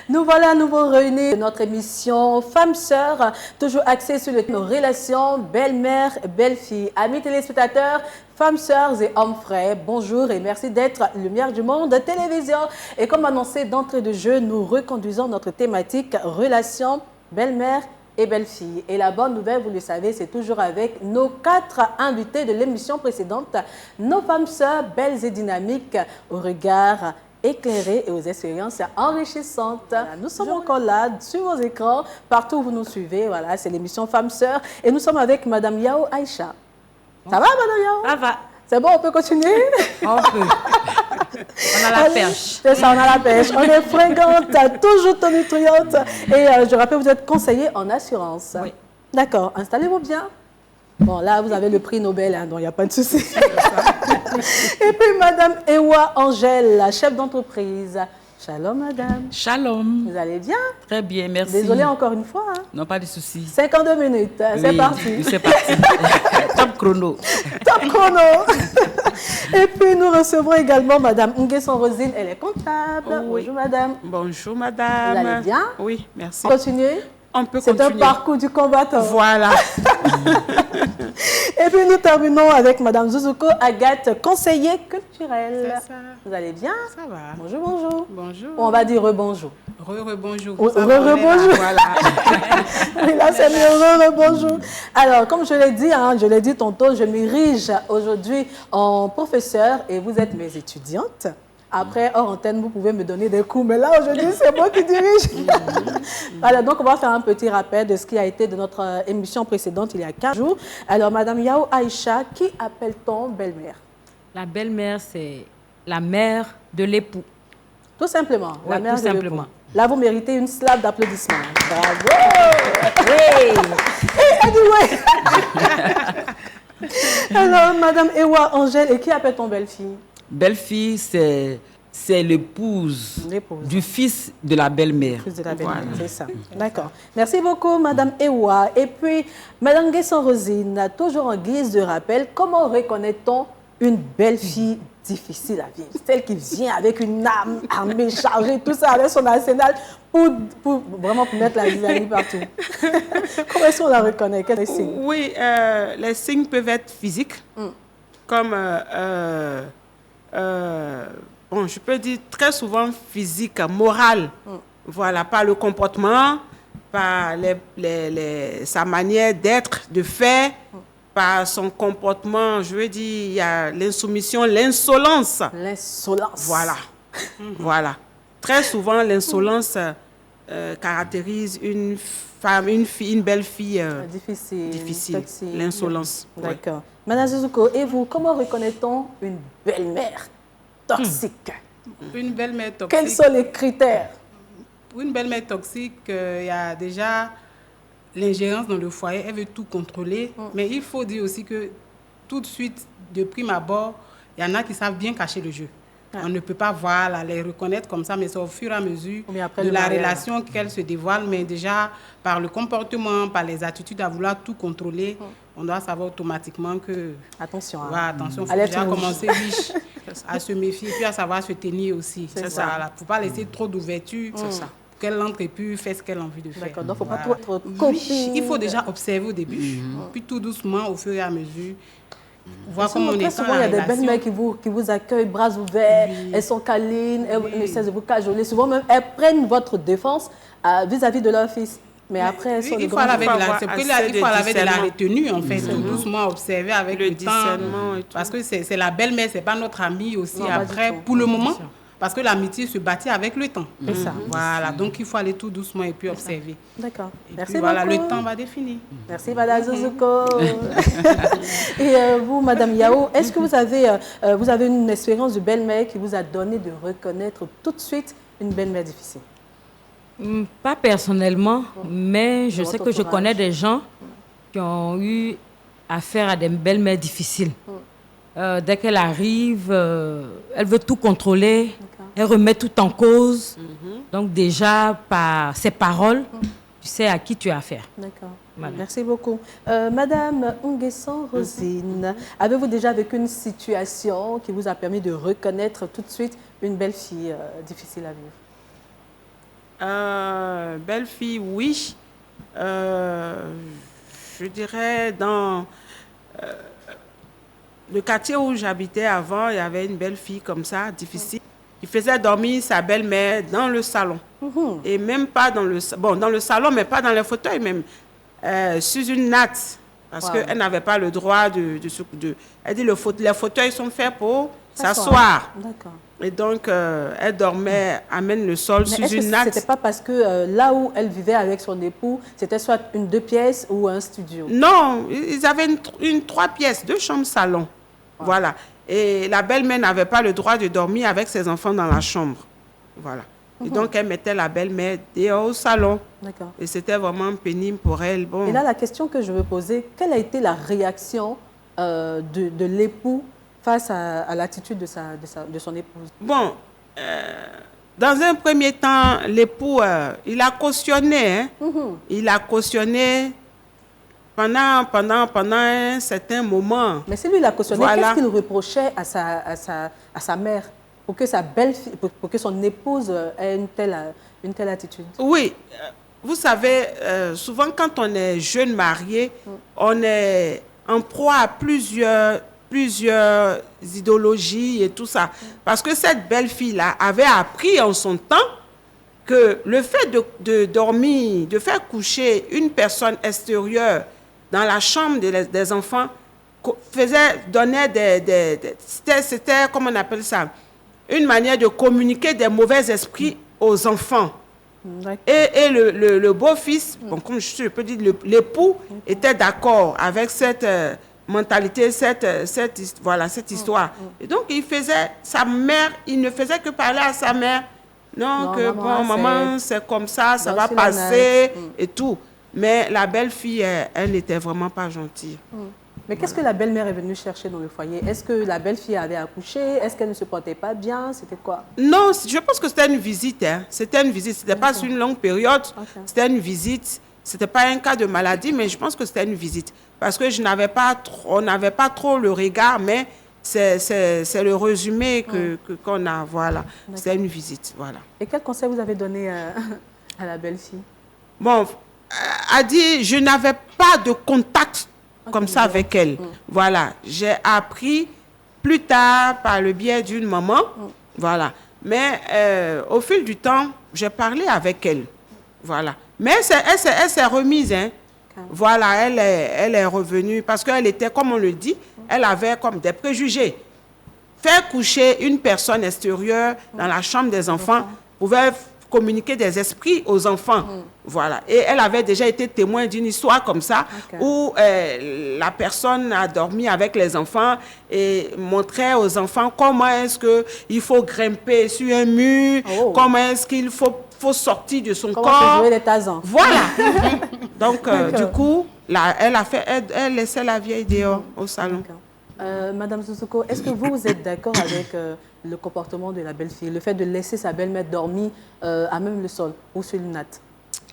Nous voilà à nouveau réunis dans notre émission Femmes-Sœurs, toujours axée sur les relations belle-mère, belle-fille. Amis téléspectateurs, femmes, sœurs et hommes frères, bonjour et merci d'être Lumière du Monde Télévision. Et comme annoncé d'entrée de jeu, nous reconduisons notre thématique relations belle-mère et belle-fille. Et la bonne nouvelle, vous le savez, c'est toujours avec nos 4 invités de l'émission précédente, nos femmes sœurs belles et dynamiques au regard éclairé et aux expériences enrichissantes. Voilà, nous sommes encore là, sur vos écrans, partout où vous nous suivez. Voilà, c'est l'émission Femmes Sœurs. Et nous sommes avec Madame Yao Aïcha. Ça va, Madame Yao? Ça va. C'est bon, on peut continuer? On peut. On a la pêche. C'est ça, on a la pêche. On est fringante, toujours tonitruante. Et je rappelle, vous êtes conseiller en assurance. Oui. D'accord. Installez-vous bien. Bon, là, vous avez le prix Nobel, hein, donc il n'y a pas de souci. Et puis, Madame Ewa Angèle, la chef d'entreprise. Shalom, Madame. Shalom. Vous allez bien? Très bien, merci. Désolée encore une fois. Hein. Non, pas de soucis. 52 minutes, Oui, c'est parti. c'est parti. Top chrono. Top chrono. Et puis, nous recevons également Madame Nguesson Rosine, elle est comptable. Oui. Bonjour, Madame. Bonjour madame. Vous allez bien? Oui, merci. Continuez. On peut C'est un continuer. parcours du combattant. Voilà. Et puis nous terminons avec Madame Zouzouko Agathe, conseiller culturel. C'est ça. Vous allez bien? Ça va. Bonjour, bonjour. Bonjour. On va dire rebonjour. Bonjour. Rebonjour. Voilà. Oui, là c'est mieux, rebonjour. Alors, comme je l'ai dit, je l'ai dit tantôt, je m'érige aujourd'hui en professeur et vous êtes mes étudiantes. Après, hors antenne, vous pouvez me donner des coups, mais là, aujourd'hui, c'est moi qui dirige. Voilà, donc on va faire un petit rappel de ce qui a été de notre émission précédente il y a 15 jours. Alors, Madame Yao Aïcha, qui appelle-t-on belle-mère? La belle-mère, c'est la mère de l'époux. Tout simplement, la Oui, mère tout de simplement. l'époux. Là, vous méritez une slave d'applaudissements. Bravo! Oui. Alors, Madame Ewa Angèle, et qui appelle-t-on belle-fille? Belle-fille, c'est l'épouse L'épouse. du fils de la belle-mère. Plus de la belle-mère, Voilà. c'est ça. D'accord. Merci beaucoup, Madame Ewa. Et puis, Madame Nguesson Rosine, toujours en guise de rappel, comment reconnaît-on une belle-fille difficile à vivre? Celle qui vient avec une âme armée, chargée, tout ça, avec son arsenal, pour vraiment pour mettre la vis-à-vis partout. Comment est-ce qu'on la reconnaît? Quels sont les signes? Oui, les signes peuvent être physiques, comme, bon, je peux dire très souvent physique, moral. Voilà, par le comportement, par sa manière d'être, de faire, par son comportement, je veux dire, il y a l'insoumission, l'insolence. L'insolence. Voilà. Voilà. Très souvent, l'insolence caractérise une femme, une fille, une belle fille Difficile. Toxique. L'insolence. Ouais. D'accord. Madame Zouzouko, et vous, comment reconnaît-on une belle-mère toxique? Une belle-mère toxique. Quels sont les critères? Pour une belle-mère toxique, il y a déjà l'ingérence dans le foyer. Elle veut tout contrôler. Mais il faut dire aussi que tout de suite, de prime abord, il y en a qui savent bien cacher le jeu. On ne peut pas voir, les reconnaître comme ça, mais c'est au fur et à mesure de la relation qu'elle se dévoile. Mais déjà, par le comportement, par les attitudes à vouloir tout contrôler, on doit savoir automatiquement que... Attention. Ouais, attention, il faut Alerte déjà rouge. commencer riche à se méfier, puis à savoir se tenir aussi. C'est ça. Il ne faut pas laisser trop d'ouverture pour qu'elle entre et puis faire ce qu'elle a envie de faire. D'accord, donc il ne faut pas Voilà. trop être copine. Il faut déjà observer au début, puis tout doucement, au fur et à mesure, voir Sinon, comment on très est dans souvent, il y la a des relation. belles-mères qui vous accueillent bras ouverts, elles sont câlines, elles ne cessent de vous cajoler. Souvent même, elles prennent votre défense vis-à-vis de leur fils. Mais après, elles sont de Il faut grands aller avec enfants. c'est qu'il faut aller avec de la retenue, en fait, tout Mhm. doucement, observer avec Le le temps. discernement et tout. Parce que c'est la belle-mère, c'est pas notre amie aussi Non, pas du après, tout. pour le moment. sûr. Parce que l'amitié se bâtit avec le temps. C'est ça. Voilà, donc il faut aller tout doucement et puis observer. D'accord. Et Merci puis voilà, beaucoup. le temps va définir. Merci, Madame Zouzouko. Et vous, Madame Yao, est-ce que vous avez une expérience de belle-mère qui vous a donné de reconnaître tout de suite une belle-mère difficile? Pas personnellement, mais je Dans sais votre que je entourage. connais des gens qui ont eu affaire à des belles-mères difficiles. Dès qu'elle arrive, elle veut tout contrôler, elle remet tout en cause. Donc déjà, par ses paroles, tu sais à qui tu as affaire. D'accord. Voilà. Merci beaucoup. Madame Nguesson Rosine, avez-vous déjà vécu une situation qui vous a permis de reconnaître tout de suite une belle fille difficile à vivre? Belle-fille, oui. Je dirais dans le quartier où j'habitais avant, il y avait une belle-fille comme ça, difficile, qui faisait dormir sa belle-mère dans le salon. Et même pas dans le... Bon, dans le salon, mais pas dans les fauteuils même. Sur une natte. Parce qu'elle n'avait pas le droit de elle dit les fauteuils sont faits pour s'asseoir. D'accord. Et donc, elle dormait, amène le sol Mais sur une natte. C'était pas parce que là où elle vivait avec son époux, c'était soit une 2 pièces ou un studio? Non, ils avaient une 3 pièces, 2 chambres salon. Voilà. Et la belle-mère n'avait pas le droit de dormir avec ses enfants dans la chambre. Voilà. Et donc, elle mettait la belle-mère dehors au salon. D'accord. Et c'était vraiment pénible pour elle. Bon. Et là, la question que je veux poser, quelle a été la réaction de l'époux face à l'attitude de son épouse? Bon, dans un premier temps, l'époux, il a cautionné. Hein. Il a cautionné pendant un certain moment. Mais si lui, il a cautionné, Voilà. qu'est-ce qu'il reprochait à sa mère pour que sa belle-fille, pour que son épouse ait une telle attitude? Oui, vous savez, souvent quand on est jeune marié, on est en proie à plusieurs idéologies et tout ça. Parce que cette belle-fille-là avait appris en son temps que le fait de dormir, de faire coucher une personne extérieure dans la chambre des enfants, c'était, comment on appelle ça, une manière de communiquer des mauvais esprits aux enfants. Et le beau-fils, bon, comme je peux dire, l'époux était d'accord avec cette mentalité, cette histoire. Et donc, sa mère, il ne faisait que parler à sa mère. Non, que maman, c'est comme ça va passer et tout. Mais la belle-fille, elle n'était vraiment pas gentille. Mais qu'est-ce que la belle-mère est venue chercher dans le foyer? Est-ce que la belle-fille avait accouché? Est-ce qu'elle ne se portait pas bien? C'était quoi? Non, je pense que c'était une visite. Hein. C'était une visite. C'était pas sur une longue période. C'était une visite. C'était pas un cas de maladie, mais je pense que c'était une visite. Parce que on n'avait pas trop le regard, mais c'est le résumé qu'on a. Voilà. C'était une visite. Voilà. Et quel conseil vous avez donné à la belle-fille? Bon, a dit, je n'avais pas de contact comme ça avec elle. Voilà. J'ai appris plus tard par le biais d'une maman. Voilà. Mais au fil du temps, j'ai parlé avec elle. Voilà. Mais elle s'est remise. Hein. Voilà, elle est revenue parce qu'elle était, comme on le dit, elle avait comme des préjugés. Faire coucher une personne extérieure dans la chambre des enfants pouvait communiquer des esprits aux enfants. Voilà. Et elle avait déjà été témoin d'une histoire comme ça, où la personne a dormi avec les enfants et montrait aux enfants comment est-ce qu'il faut grimper sur un mur, comment est-ce qu'il faut sortir de son corps. Jouer les tasans. Voilà. Donc, du coup, là, elle laissait la vieille dehors au salon. Madame Sousoko, est-ce que vous êtes d'accord avec le comportement de la belle-fille, le fait de laisser sa belle-mère dormir à même le sol ou sur une natte?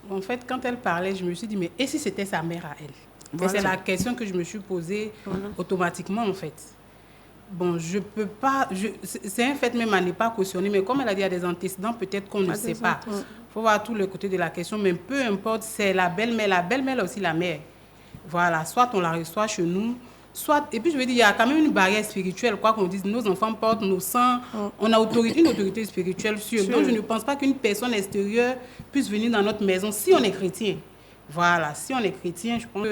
En fait, quand elle parlait, je me suis dit, mais et si c'était sa mère à elle? Voilà. Et c'est la question que je me suis posée automatiquement, en fait. Bon, je peux pas... c'est un fait même à ne pas cautionner, mais comme elle a dit, il y a des antécédents, peut-être qu'on ne sait pas. Il faut voir tous les côtés de la question, mais peu importe, c'est la belle-mère aussi la mère. Voilà, soit on la reçoit chez nous, soit... Et puis je veux dire, il y a quand même une barrière spirituelle, quoi qu'on dise, nos enfants portent nos sangs, on a une autorité spirituelle sur eux. Donc je ne pense pas qu'une personne extérieure puisse venir dans notre maison si on est chrétien. Voilà, si on est chrétien, je pense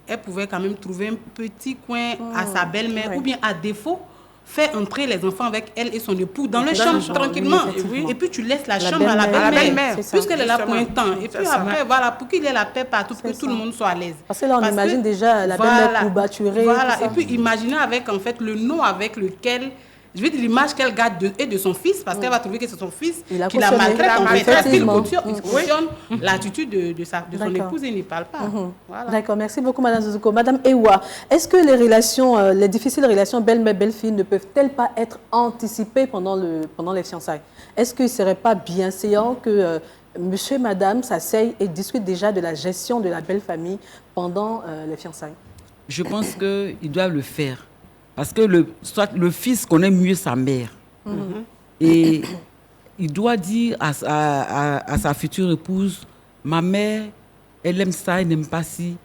qu'elle pouvait quand même trouver un petit coin à sa belle-mère, ou bien à défaut, faire entrer les enfants avec elle et son époux dans leur chambre tranquillement. Et puis tu laisses la chambre à la belle-mère, puisqu'elle est là pour un temps. Et puis après, voilà, pour qu'il ait la paix partout, pour que tout le monde soit à l'aise. Parce que là, on imagine déjà la belle-mère courbaturée. Voilà, et puis imaginez avec en fait le nom avec lequel... Je veux dire l'image qu'elle garde de son fils, parce qu'elle va trouver que c'est son fils qui la maltraite. En fait, il cautionne l'attitude de son épouse et il n'y parle pas. Voilà. D'accord, merci beaucoup Madame Sousoko. Madame Ewa, est-ce que les difficiles relations belle-mère-belle-fille ne peuvent-elles pas être anticipées pendant les fiançailles? Est-ce qu'il ne serait pas bienséant que monsieur et madame s'asseyent et discutent déjà de la gestion de la belle famille pendant les fiançailles? Je pense qu'ils doivent le faire. Parce que soit le fils connaît mieux sa mère. Et il doit dire à sa future épouse, ma mère, elle aime ça, elle n'aime pas ci.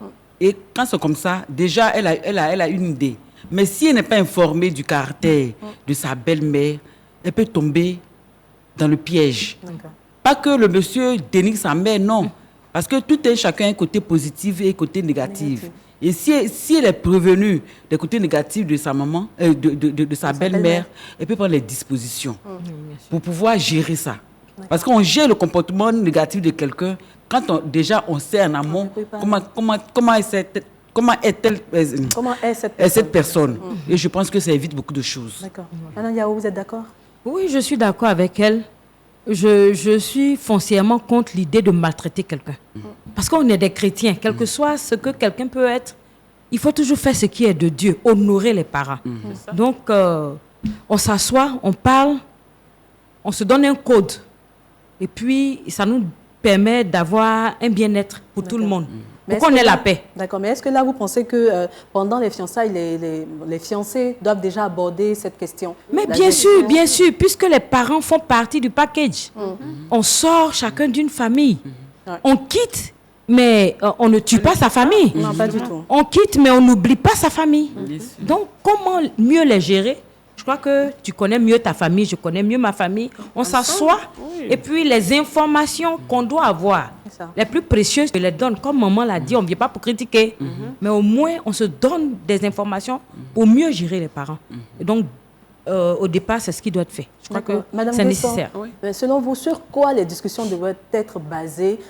Et quand c'est comme ça, déjà, elle a une idée. Mais si elle n'est pas informée du caractère de sa belle-mère, elle peut tomber dans le piège. D'accord. Pas que le monsieur dénigre sa mère, non. Parce que tout est chacun un côté positif et un côté négatif. Et si elle est prévenue des côtés négatifs de sa maman, de sa belle-mère, elle peut prendre les dispositions pour pouvoir gérer ça. Parce qu'on gère le comportement négatif de quelqu'un quand déjà on sait en amont comment est cette personne. Et je pense que ça évite beaucoup de choses. D'accord. Madame Yao, vous êtes d'accord? Oui, je suis d'accord avec elle. Je suis foncièrement contre l'idée de maltraiter quelqu'un. Parce qu'on est des chrétiens, quel que soit ce que quelqu'un peut être, il faut toujours faire ce qui est de Dieu, honorer les parents. Donc, on s'assoit, on parle, on se donne un code. Et puis, ça nous permet d'avoir un bien-être pour tout le monde. Pour qu'on ait la paix. D'accord, mais est-ce que là, vous pensez que pendant les fiançailles, les fiancés doivent déjà aborder cette question? Mais bien sûr, puisque les parents font partie du package. On sort chacun d'une famille. On quitte, mais on ne tue pas sa famille. Non, pas du tout. On quitte, mais on n'oublie pas sa famille. Donc, comment mieux les gérer? Je crois que tu connais mieux ta famille, je connais mieux ma famille. On s'assoit et puis les informations qu'on doit avoir, les plus précieuses, je les donne. Comme maman l'a dit, on ne vient pas pour critiquer, mais au moins on se donne des informations pour mieux gérer les parents. Et donc, au départ, c'est ce qui doit être fait. Je crois que c'est nécessaire. Selon vous, sur quoi les discussions devraient être basées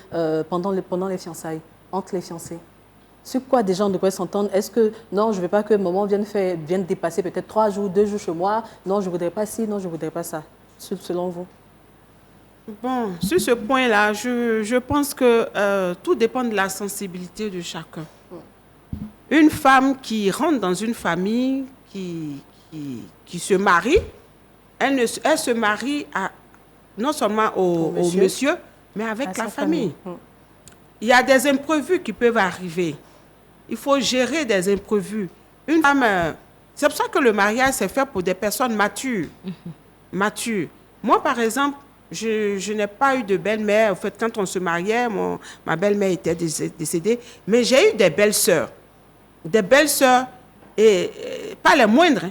pendant les fiançailles, entre les fiancés? Sur quoi des gens devraient s'entendre? Est-ce que, non, je ne veux pas que maman vienne dépasser peut-être 3 jours, 2 jours chez moi. Non, je ne voudrais pas ci, non, je ne voudrais pas ça. Selon vous? Bon, sur ce point-là, je pense que tout dépend de la sensibilité de chacun. Une femme qui rentre dans une famille, qui se marie, elle se marie non seulement au monsieur, mais avec la famille. Il y a des imprévus qui peuvent arriver. Il faut gérer des imprévus. Une femme, c'est pour ça que le mariage s'est fait pour des personnes matures. Matures. Moi, par exemple, je n'ai pas eu de belle-mère. En fait, quand on se mariait, ma belle-mère était décédée. Mais j'ai eu des belles-sœurs. Des belles-sœurs, et pas les moindres. Hein.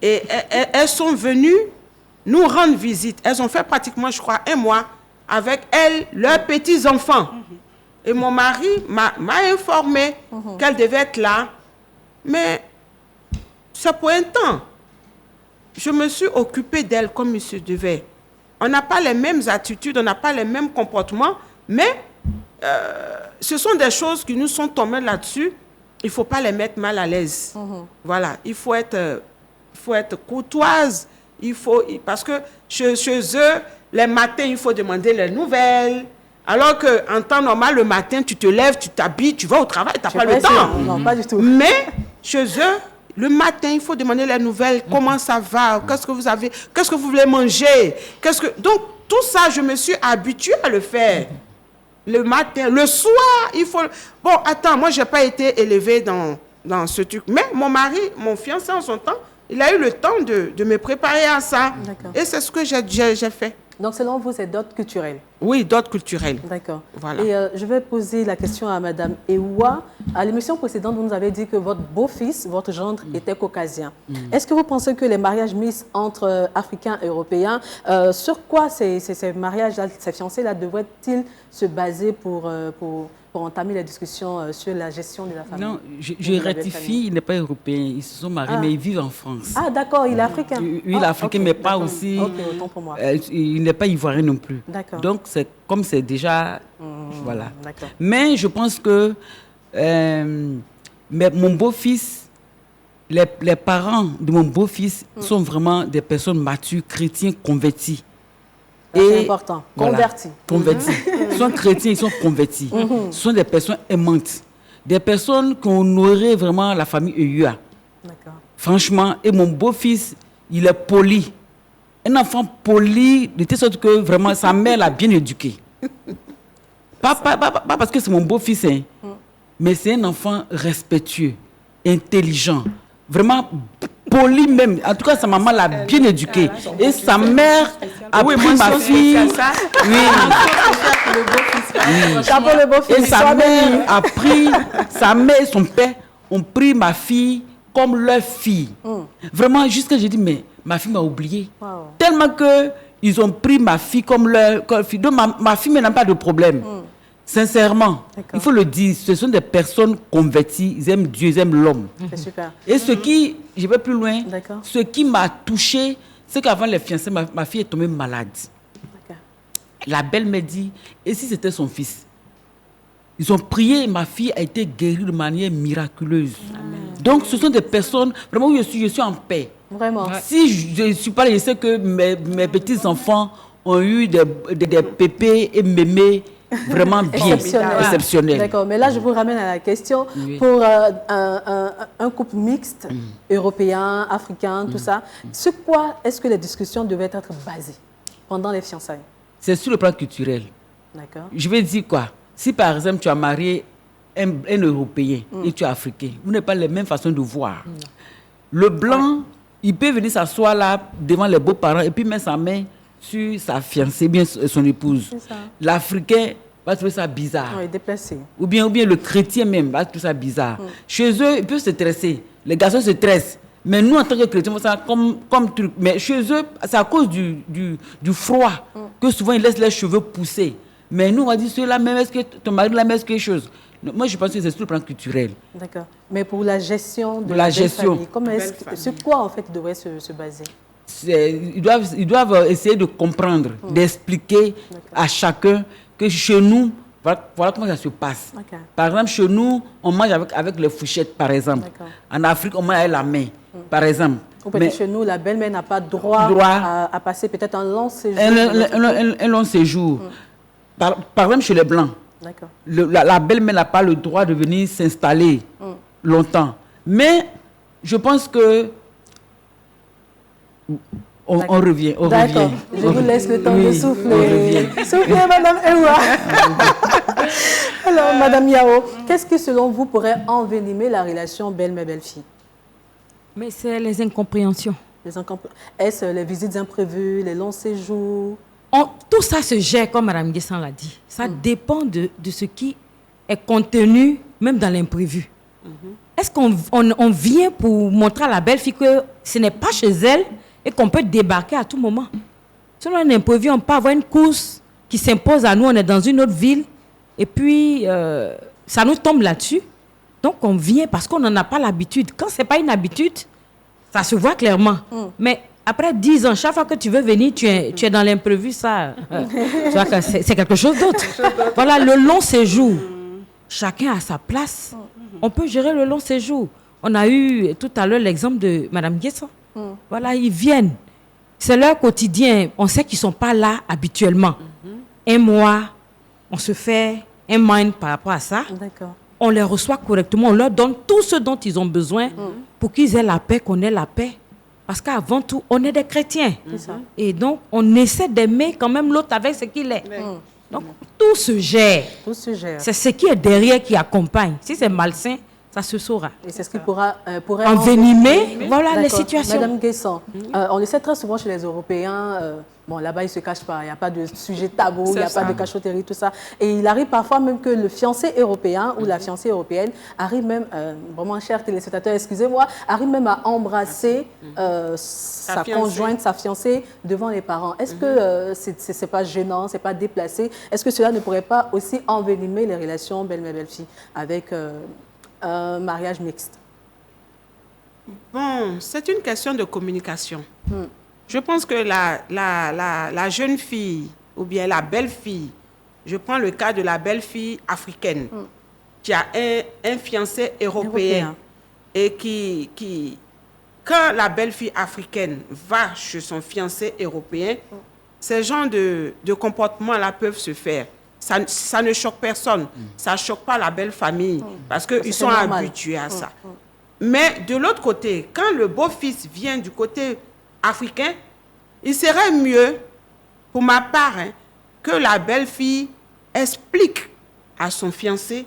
Et elles sont venues nous rendre visite. Elles ont fait pratiquement, je crois, 1 mois avec elles, leurs petits-enfants. Et mon mari m'a informé qu'elle devait être là. Mais c'est pour un temps. Je me suis occupée d'elle comme il se devait. On n'a pas les mêmes attitudes, on n'a pas les mêmes comportements, mais ce sont des choses qui nous sont tombées là-dessus. Il ne faut pas les mettre mal à l'aise. Voilà, il faut être courtoise. Parce que chez eux, les matins, il faut demander les nouvelles. Alors qu'en temps normal, le matin, tu te lèves, tu t'habilles, tu vas au travail, tu n'as pas le temps. Non, pas du tout. Mais chez eux, le matin, il faut demander les nouvelles. Comment ça va? Qu'est-ce que vous avez? Qu'est-ce que vous voulez manger? Donc, tout ça, je me suis habituée à le faire. Le matin, le soir, il faut... Bon, attends, moi, je n'ai pas été élevée dans ce truc. Mais mon mari, mon fiancé en son temps, il a eu le temps de me préparer à ça. Et c'est ce que j'ai fait. Donc, selon vous, c'est dot culturel? Oui, dot culturel. D'accord. Voilà. Et je vais poser la question à Madame Ewa. À l'émission précédente, vous nous avez dit que votre beau-fils, votre gendre, était caucasien. Est-ce que vous pensez que les mariages mixtes entre Africains et Européens, sur quoi ces mariages-là, ces fiancés-là, devraient-ils se baser pour entamer les discussions sur la gestion de la famille? Non, je rectifie, il n'est pas européen. Ils se sont mariés, mais ils vivent en France. Ah, d'accord, il est africain. Oui, il est africain, mais pas aussi... Ok, autant pour moi. Il n'est pas ivoirien non plus. D'accord. Donc, comme c'est déjà... Voilà. Mais je pense que mon beau-fils, les parents de mon beau-fils sont vraiment des personnes matures, chrétiens, convertis. C'est important. Voilà, convertis. Ils sont chrétiens, ils sont convertis. Ce sont des personnes aimantes. Des personnes qu'on aurait vraiment la famille EUA. Franchement, et mon beau-fils, il est poli. Un enfant poli, de telle sorte que vraiment sa mère l'a bien éduqué. Pas parce que c'est mon beau-fils, mais c'est un enfant respectueux, intelligent. Vraiment poli même. En tout cas, sa maman l'a bien éduquée. Et sa mère a pris ma fille. Et sa mère a pris, sa mère et son père ont pris ma fille comme leur fille. Vraiment, jusqu'à j'ai dit, mais ma fille m'a oublié. Tellement que ils ont pris ma fille comme leur fille. Donc ma fille n'a pas de problème. Sincèrement, il faut le dire, ce sont des personnes converties, ils aiment Dieu, ils aiment l'homme. C'est super. Et ce qui, je vais plus loin, D'accord. ce qui m'a touché, c'est qu'avant les fiançailles, ma fille est tombée malade. La belle-mère dit, et si c'était son fils? Ils ont prié, ma fille a été guérie de manière miraculeuse. Donc ce sont des personnes, vraiment où je suis en paix. Vraiment. Si je ne suis pas là, je sais que mes petits-enfants ont eu des pépés et mémés vraiment bien, exceptionnels. D'accord, mais là je vous ramène à la question. Pour un couple mixte, européen, africain, tout ça, sur quoi est-ce que les discussions devaient être basées pendant les fiançailles? C'est sur le plan culturel. D'accord. Je vais dire quoi? Si par exemple tu as marié un Européen et tu es Africain, vous n'avez pas les mêmes façons de voir. Le blanc, il peut venir s'asseoir là devant les beaux-parents et puis mettre sa main sur sa fiancée, bien son épouse. L'Africain va trouver ça bizarre. Oui, déplacé. Ou bien le chrétien même va trouver ça bizarre. Chez eux, ils peuvent se stresser. Les garçons se stressent. Mais nous, en tant que chrétiens, ça comme truc. Mais chez eux, c'est à cause du froid que souvent ils laissent les cheveux pousser. Mais nous, on va dire, ceux-là, même est-ce que ton mari là, même est-ce quelque chose? Moi, je pense que c'est sur le plan culturel. D'accord. Mais pour la gestion de la gestion, sur quoi, en fait, ils devraient se baser? Ils doivent essayer de comprendre, d'expliquer à chacun que chez nous, voilà comment ça se passe. Par exemple, chez nous, on mange avec les fourchettes, par exemple. En Afrique, on mange avec la main, par exemple. Ou peut-être chez nous, la belle-mère n'a pas droit à passer peut-être un long séjour. Un long séjour. Par exemple, chez les Blancs, la belle-mère n'a pas le droit de venir s'installer longtemps. Mais je pense que on revient. D'accord. Je vous laisse le temps de souffler. Soufflez, Madame Ewa. Alors, Madame Yao, qu'est-ce qui, selon vous, pourrait envenimer la relation belle-mère-belle-fille? Mais c'est les incompréhensions. Est-ce les visites imprévues, les longs séjours? Tout ça se gère, comme Mme Guessan l'a dit. Ça dépend de ce qui est contenu, même dans l'imprévu. Est-ce qu'on vient pour montrer à la belle-fille que ce n'est pas chez elle et qu'on peut débarquer à tout moment? Selon un imprévu, on peut avoir une course qui s'impose à nous, on est dans une autre ville, et puis ça nous tombe là-dessus. Donc on vient parce qu'on n'en a pas l'habitude. Quand ce n'est pas une habitude, ça se voit clairement. Mais après 10 ans, chaque fois que tu veux venir, tu es dans l'imprévu, ça, c'est quelque chose d'autre. Voilà, le long séjour. Chacun a sa place. On peut gérer le long séjour. On a eu tout à l'heure l'exemple de Mme Guessan. Voilà, ils viennent. C'est leur quotidien. On sait qu'ils ne sont pas là habituellement. Un mois, on se fait un mind par rapport à ça. On les reçoit correctement. On leur donne tout ce dont ils ont besoin pour qu'ils aient la paix, qu'on ait la paix. Parce qu'avant tout, on est des chrétiens. Et donc, on essaie d'aimer quand même l'autre avec ce qu'il est. Donc, tout se gère. C'est ce qui est derrière qui accompagne. Si c'est malsain, ça se saura. Et c'est ce qui pourrait envenimer les situations. Madame Guessan, on le sait très souvent chez les Européens, bon, là-bas, ils ne se cachent pas, il n'y a pas de sujet tabou, il n'y a pas de cachotterie, tout ça. Et il arrive parfois même que le fiancé européen ou la fiancée européenne arrive même, vraiment, chers téléspectateurs, excusez-moi, arrive même à embrasser sa conjointe, sa fiancée devant les parents. Est-ce que ce n'est pas gênant, ce n'est pas déplacé? Est-ce que cela ne pourrait pas aussi envenimer les relations belle-mère-belle-fille avec un mariage mixte? Bon, c'est une question de communication. Je pense que la jeune fille ou bien la belle-fille, je prends le cas de la belle-fille africaine qui a un fiancé européen et qui, quand la belle-fille africaine va chez son fiancé européen, ces genres de comportements-là peuvent se faire. Ça ne choque personne. Ça ne choque pas la belle famille parce qu'ils sont habitués à ça. Mais de l'autre côté, quand le beau-fils vient du côté africain, il serait mieux, pour ma part, que la belle-fille explique à son fiancé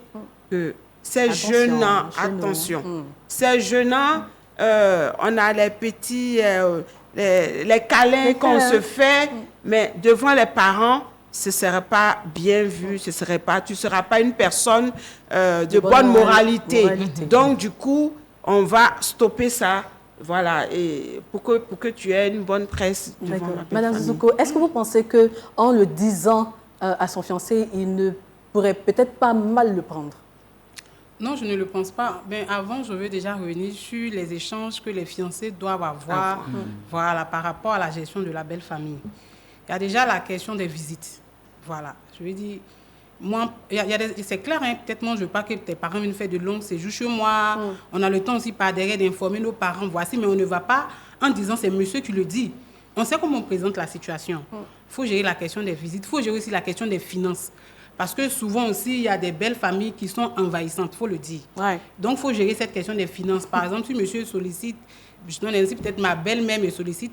que c'est gênant, attention, c'est gênant on a les petits, les câlins qu'on se fait, mais devant les parents, ce ne serait pas bien vu, tu ne seras pas une personne de bonne moralité. Donc, du coup, on va stopper ça. Voilà, et pour que tu aies une bonne presse devant la Madame Sissoko, est-ce que vous pensez qu'en le disant à son fiancé, il ne pourrait peut-être pas mal le prendre? Non, je ne le pense pas. Mais avant, je veux déjà revenir sur les échanges que les fiancés doivent avoir voilà, par rapport à la gestion de la belle famille. Il y a déjà la question des visites. Voilà, je veux dire, moi, c'est clair, hein, peut-être moi, je ne veux pas que tes parents viennent faire de longs séjours chez moi. On a le temps aussi par derrière d'informer nos parents, voici, mais on ne va pas en disant c'est monsieur qui le dit. On sait comment on présente la situation. Il faut gérer la question des visites, il faut gérer aussi la question des finances. Parce que souvent aussi, il y a des belles familles qui sont envahissantes, il faut le dire. Ouais. Donc, il faut gérer cette question des finances. Par exemple, si monsieur sollicite, je donne ainsi, peut-être ma belle-mère me sollicite,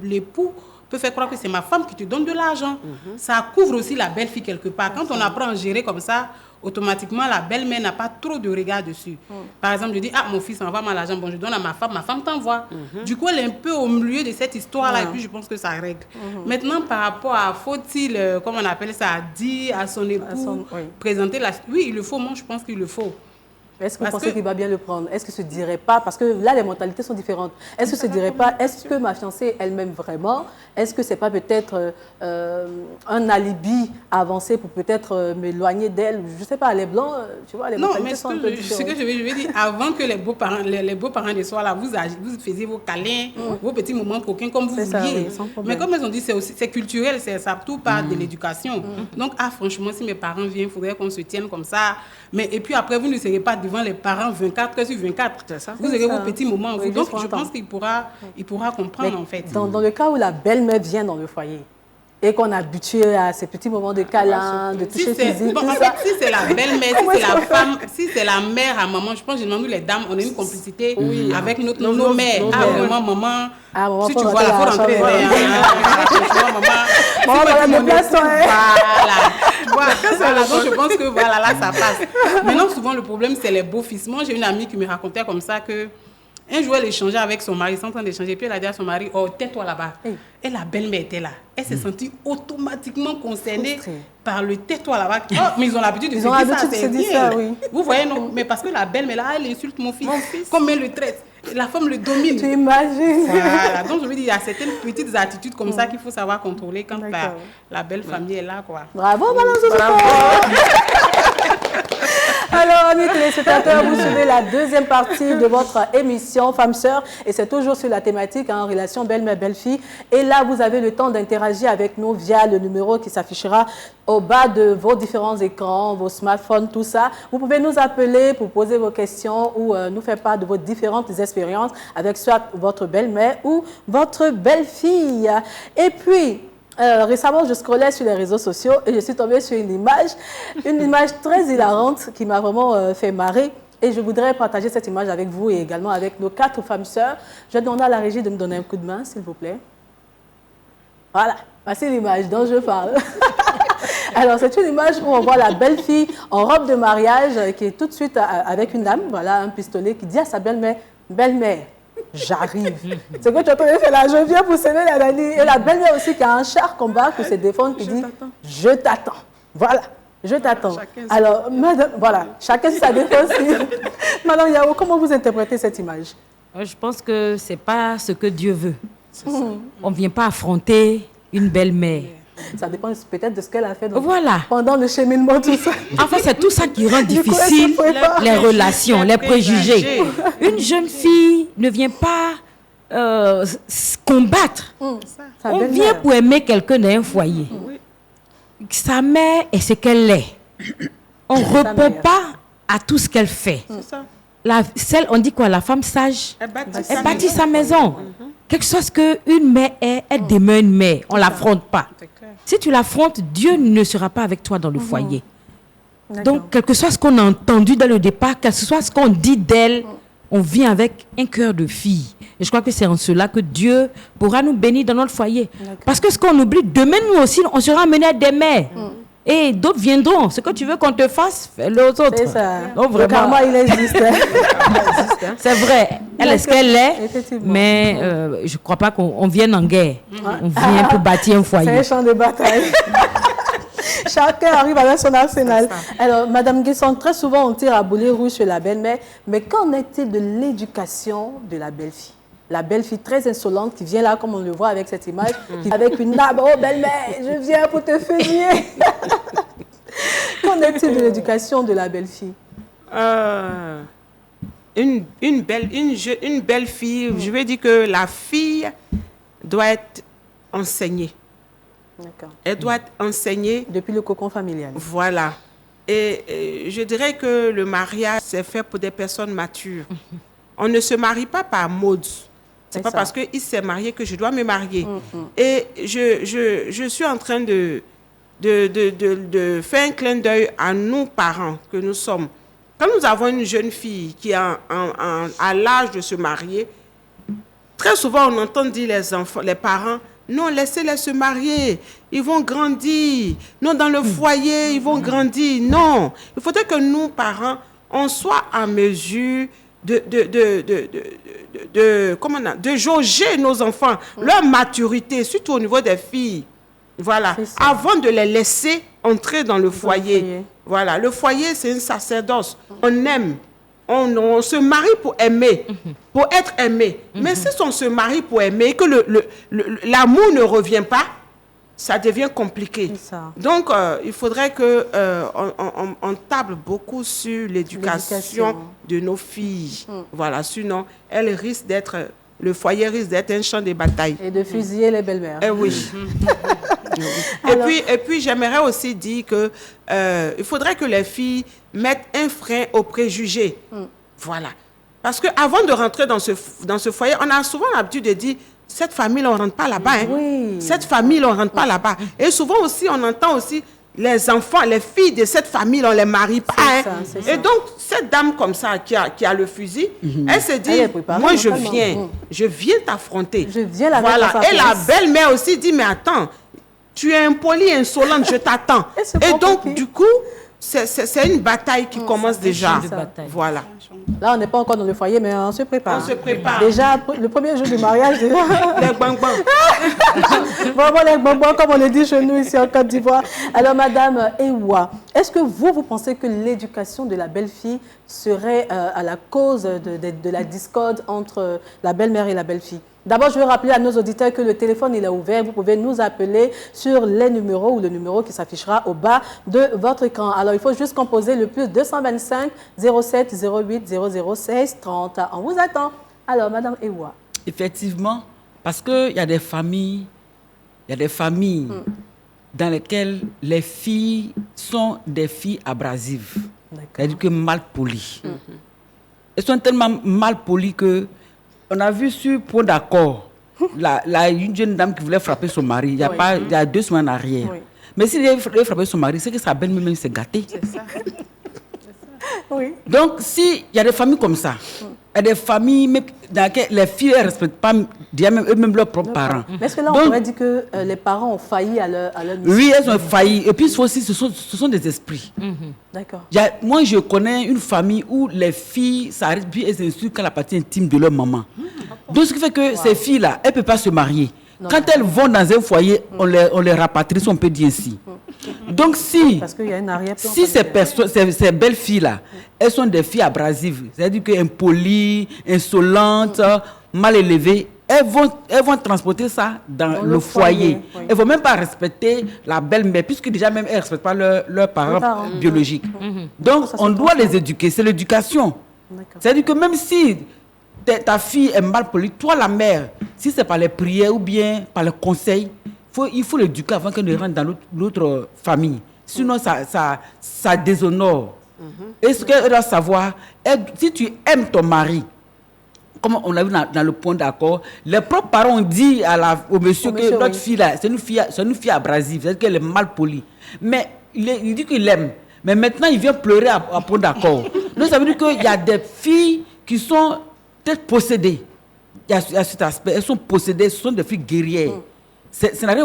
l'époux peut faire croire que c'est ma femme qui te donne de l'argent. Ça couvre aussi la belle-fille quelque part. Quand on apprend à gérer comme ça, automatiquement, la belle-mère n'a pas trop de regard dessus. Par exemple, je dis, ah, mon fils envoie mal l'argent, bon, je donne à ma femme t'envoie. Du coup, elle est un peu au milieu de cette histoire-là, et puis je pense que ça règle. Maintenant, par rapport à, faut-il, comment on appelle ça, dire à son époux, présenter la... Oui, il le faut, moi, je pense qu'il le faut. Est-ce que vous pensez qu'il va bien le prendre? Est-ce que se dirait pas, parce que là, les mentalités sont différentes. Est-ce que se dirait pas, est-ce que ma fiancée elle-même vraiment, est-ce que c'est pas peut-être un alibi avancé pour peut-être m'éloigner d'elle? Je sais pas, les blancs, tu vois, les mentalités sont un peu différentes. Ce que je veux dire, avant que les beaux-parents ne soient là, vous faisiez vos câlins, vos petits moments coquins comme vous vouliez. Mais comme ils ont dit, c'est culturel, ça tout part de l'éducation. Donc, franchement, si mes parents viennent, il faudrait qu'on se tienne comme ça. Mais, et puis après, vous ne serez pas devant les parents 24 heures sur 24. Vous aurez vos petits moments. Oui, donc, je pense qu'il pourra comprendre, en fait. Dans le cas où la belle-mère vient dans le foyer et qu'on est habitué à ces petits moments de câlin, de toucher physique, bon, en fait, si c'est la belle-mère, si c'est la femme, si c'est la mère à maman, je pense que nous, les dames, on a une complicité avec nos mères. Vraiment, maman, si tu vois la faut rentrer. Maman, donc je pense que voilà, là, ça passe. Maintenant, souvent, le problème, c'est les beaux-fils. Moi, j'ai une amie qui me racontait comme ça que un jour, elle échangeait avec son mari, sans train d'échanger, puis elle a dit à son mari, oh, tais-toi là-bas. Et la belle-mère était là. Elle s'est sentie automatiquement concernée par le tais-toi là-bas. Oh, mais ils ont l'habitude de se dire ça, oui. Vous voyez, non? Mais parce que la belle-mère, là, elle insulte mon fils. Comme elle le traite. La femme le domine. Tu imagines? Voilà. Donc, je veux dire, il y a certaines petites attitudes comme ça qu'il faut savoir contrôler quand la belle famille est là, quoi. Bravo, Madame Sissoko. Alors, amis téléspectateurs, vous suivez la deuxième partie de votre émission Femmes-Sœurs et c'est toujours sur la thématique en relation belle-mère-belle-fille. Et là, vous avez le temps d'interagir avec nous via le numéro qui s'affichera au bas de vos différents écrans, vos smartphones, tout ça. Vous pouvez nous appeler pour poser vos questions ou nous faire part de vos différentes expériences avec soit votre belle-mère ou votre belle-fille. Et puis, récemment, je scrollais sur les réseaux sociaux et je suis tombée sur une image très hilarante qui m'a vraiment fait marrer. Et je voudrais partager cette image avec vous et également avec nos 4 femmes sœurs. Je vais demander à la régie de me donner un coup de main, s'il vous plaît. Voilà, voici l'image dont je parle. Alors, c'est une image où on voit la belle-fille en robe de mariage qui est tout de suite avec une dame, voilà, un pistolet, qui dit à sa belle-mère, « Belle-mère, j'arrive. » C'est que tu as fait là, je viens pour s'aimer la Dani. Et la belle-mère aussi qui a un char combat pour se défendre, qui dit, « Je t'attends. » Voilà, je t'attends. Alors, madame, voilà, chacun sa défense. Madame Yao, comment vous interprétez cette image? Je pense que ce n'est pas ce que Dieu veut. On ne vient pas affronter une belle-mère. Ça dépend peut-être de ce qu'elle a fait pendant le cheminement, tout ça. En fait, c'est tout ça qui rend difficile les relations, les préjugés. Une jeune fille ne vient pas combattre. On vient pour aimer quelqu'un dans un foyer. Sa mère est ce qu'elle est. On ne répond pas à tout ce qu'elle fait. On dit quoi? La femme sage, elle bâtit sa maison. Quelque chose qu'une mère est, elle demeure une mère. On ne l'affronte pas. Si tu l'affrontes, Dieu ne sera pas avec toi dans le foyer. Donc, quel que soit ce qu'on a entendu dès le départ, quel que soit ce qu'on dit d'elle, on vient avec un cœur de fille. Et je crois que c'est en cela que Dieu pourra nous bénir dans notre foyer. Parce que ce qu'on oublie, demain, nous aussi, on sera amenés à des mères. Et d'autres viendront. Ce que tu veux qu'on te fasse, fais-le aux autres. C'est ça. Donc, vraiment, le karma, il existe. Hein. C'est vrai, elle est ce qu'elle est, Effectivement. mais je ne crois pas qu'on vienne en guerre. On vient pour bâtir un C'est foyer. un champ de bataille. Chacun arrive avec son arsenal. Alors, Madame Guesson, très souvent on tire à boulet rouge sur la belle-mère, mais qu'en est-il de l'éducation de la belle-fille? La belle-fille très insolente qui vient là, comme on le voit avec cette image, avec une arme. Oh, belle-mère, je viens pour te fusiller. Qu'en est-il de l'éducation de la belle-fille? Une belle fille, je veux dire que la fille doit être enseignée. D'accord. Elle doit être enseignée. Depuis le cocon familial. Voilà. Et je dirais que le mariage, c'est fait pour des personnes matures. On ne se marie pas par mode. C'est pas parce qu'il s'est marié que je dois me marier. Et je suis en train de faire un clin d'œil à nous, parents, que nous sommes. Quand nous avons une jeune fille qui est à l'âge de se marier, très souvent on entend dire les parents, non, laissez-les se marier, ils vont grandir. Non, dans le foyer, ils vont grandir. Non, il faudrait que nous, parents, on soit en mesure de jauger nos enfants, leur maturité, surtout au niveau des filles. Voilà, avant de les laisser entrer dans le foyer. Voilà, le foyer, c'est un sacerdoce. On aime. On se marie pour aimer, pour être aimé. Mais si on se marie pour aimer et que l'amour ne revient pas, ça devient compliqué. Donc, il faudrait que on table beaucoup sur l'éducation de nos filles. Voilà, sinon, le foyer risque d'être un champ de bataille. Et de fusiller les belles-mères. Eh oui. Et puis j'aimerais aussi dire que il faudrait que les filles mettent un frein aux préjugés. Voilà. Parce qu'avant de rentrer dans ce foyer, on a souvent l'habitude de dire cette famille, on ne rentre pas là-bas. Hein. Oui. Cette famille, on ne rentre pas là-bas. Et souvent aussi, on entend aussi les enfants, les filles de cette famille, on ne les marie pas. Hein. Et donc, cette dame comme ça, qui a le fusil, elle se dit, moi je viens t'affronter. Je viens la voilà. Et la belle-mère aussi dit, mais attends, tu es impoli, insolente, je t'attends. Et donc, du coup, c'est une bataille qui commence déjà. Voilà. Là, on n'est pas encore dans le foyer, mais on se prépare. On se prépare. Déjà, le premier jour du mariage, déjà. Les bang-bang. Vraiment les bonbons, comme on le dit chez nous ici en Côte d'Ivoire. Alors, Madame Ewa, est-ce que vous pensez que l'éducation de la belle-fille serait à la cause de la discorde entre la belle-mère et la belle-fille? D'abord, je veux rappeler à nos auditeurs que le téléphone il est ouvert. Vous pouvez nous appeler sur les numéros ou le numéro qui s'affichera au bas de votre écran. Alors, il faut juste composer le plus 225 07 08 0016 30. On vous attend. Alors, Madame Ewa. Effectivement, parce qu'il y a des familles, dans lesquelles les filles sont des filles abrasives, c'est-à-dire que mal polies. Elles sont tellement mal polies que on a vu sur point d'accord une jeune dame qui voulait frapper son mari il y a 2 semaines en arrière. Oui. Mais s'il voulait frapper son mari, c'est que sa belle-mère s'est gâtée. C'est ça. Oui. Donc, s'il y a des familles comme ça, il y a des familles dans lesquelles les filles ne respectent pas eux-mêmes leurs propres parents. Mais est-ce que là, on pourrait dire que les parents ont failli à leur mission? Oui, elles ont failli. Et puis, aussi, ce sont des esprits. D'accord. Moi, je connais une famille où les filles s'arrêtent puis elles insultent quand la partie intime de leur maman. Donc, ce qui fait que ces filles-là, elles ne peuvent pas se marier. Quand elles vont dans un foyer, on les rapatrie, si on peut dire ainsi. Donc, si ces belles filles-là, elles sont des filles abrasives, c'est-à-dire qu'impolies, insolentes, mal élevées, elles vont transporter ça dans le foyer. Oui. Elles ne vont même pas respecter la belle-mère, puisque déjà même elles ne respectent pas leurs parents biologiques. Donc, on doit les éduquer, c'est l'éducation. C'est-à-dire que même si ta fille est mal polie, toi la mère, si c'est par les prières ou bien par les conseils, il faut l'éduquer avant qu'elle ne rentre dans l'autre famille. Sinon, ça déshonore. Et ce qu'elle doit savoir, si tu aimes ton mari, comme on l'a vu dans le point d'accord, les propres parents ont dit au monsieur que notre fille là, c'est une fille abrasive, c'est-à-dire qu'elle est mal polie. Mais il dit qu'il l'aime. Mais maintenant, il vient pleurer à point d'accord. Donc, ça veut dire qu'il y a des filles qui sont peut-être possédées. Il y a cet aspect. Elles sont possédées, ce sont des filles guerrières. Ça n'a rien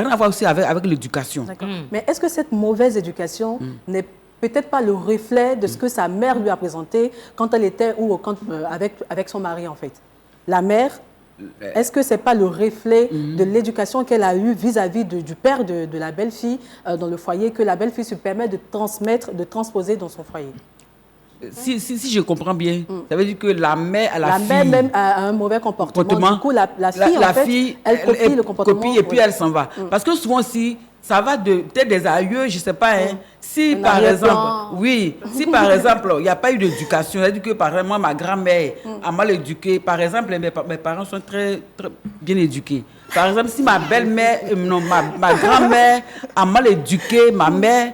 à voir aussi avec l'éducation. Mais est-ce que cette mauvaise éducation n'est peut-être pas le reflet de ce que sa mère lui a présenté quand elle était avec son mari, en fait. La mère, est-ce que ce n'est pas le reflet de l'éducation qu'elle a eue vis-à-vis du père de la belle-fille dans le foyer, que la belle-fille se permet de transmettre, de transposer dans son foyer? Si je comprends bien, ça veut dire que la mère à la fille... La mère même a un mauvais comportement. Du coup, la fille, elle copie le comportement. Et puis elle s'en va. Parce que souvent aussi, ça va peut-être des aïeux, je ne sais pas. Si par exemple, il n'y a pas eu d'éducation, c'est-à-dire que par exemple, moi, ma grand-mère a mal éduqué. Par exemple, mes parents sont très, très bien éduqués. Par exemple, si ma belle-mère, ma grand-mère a mal éduqué ma mère,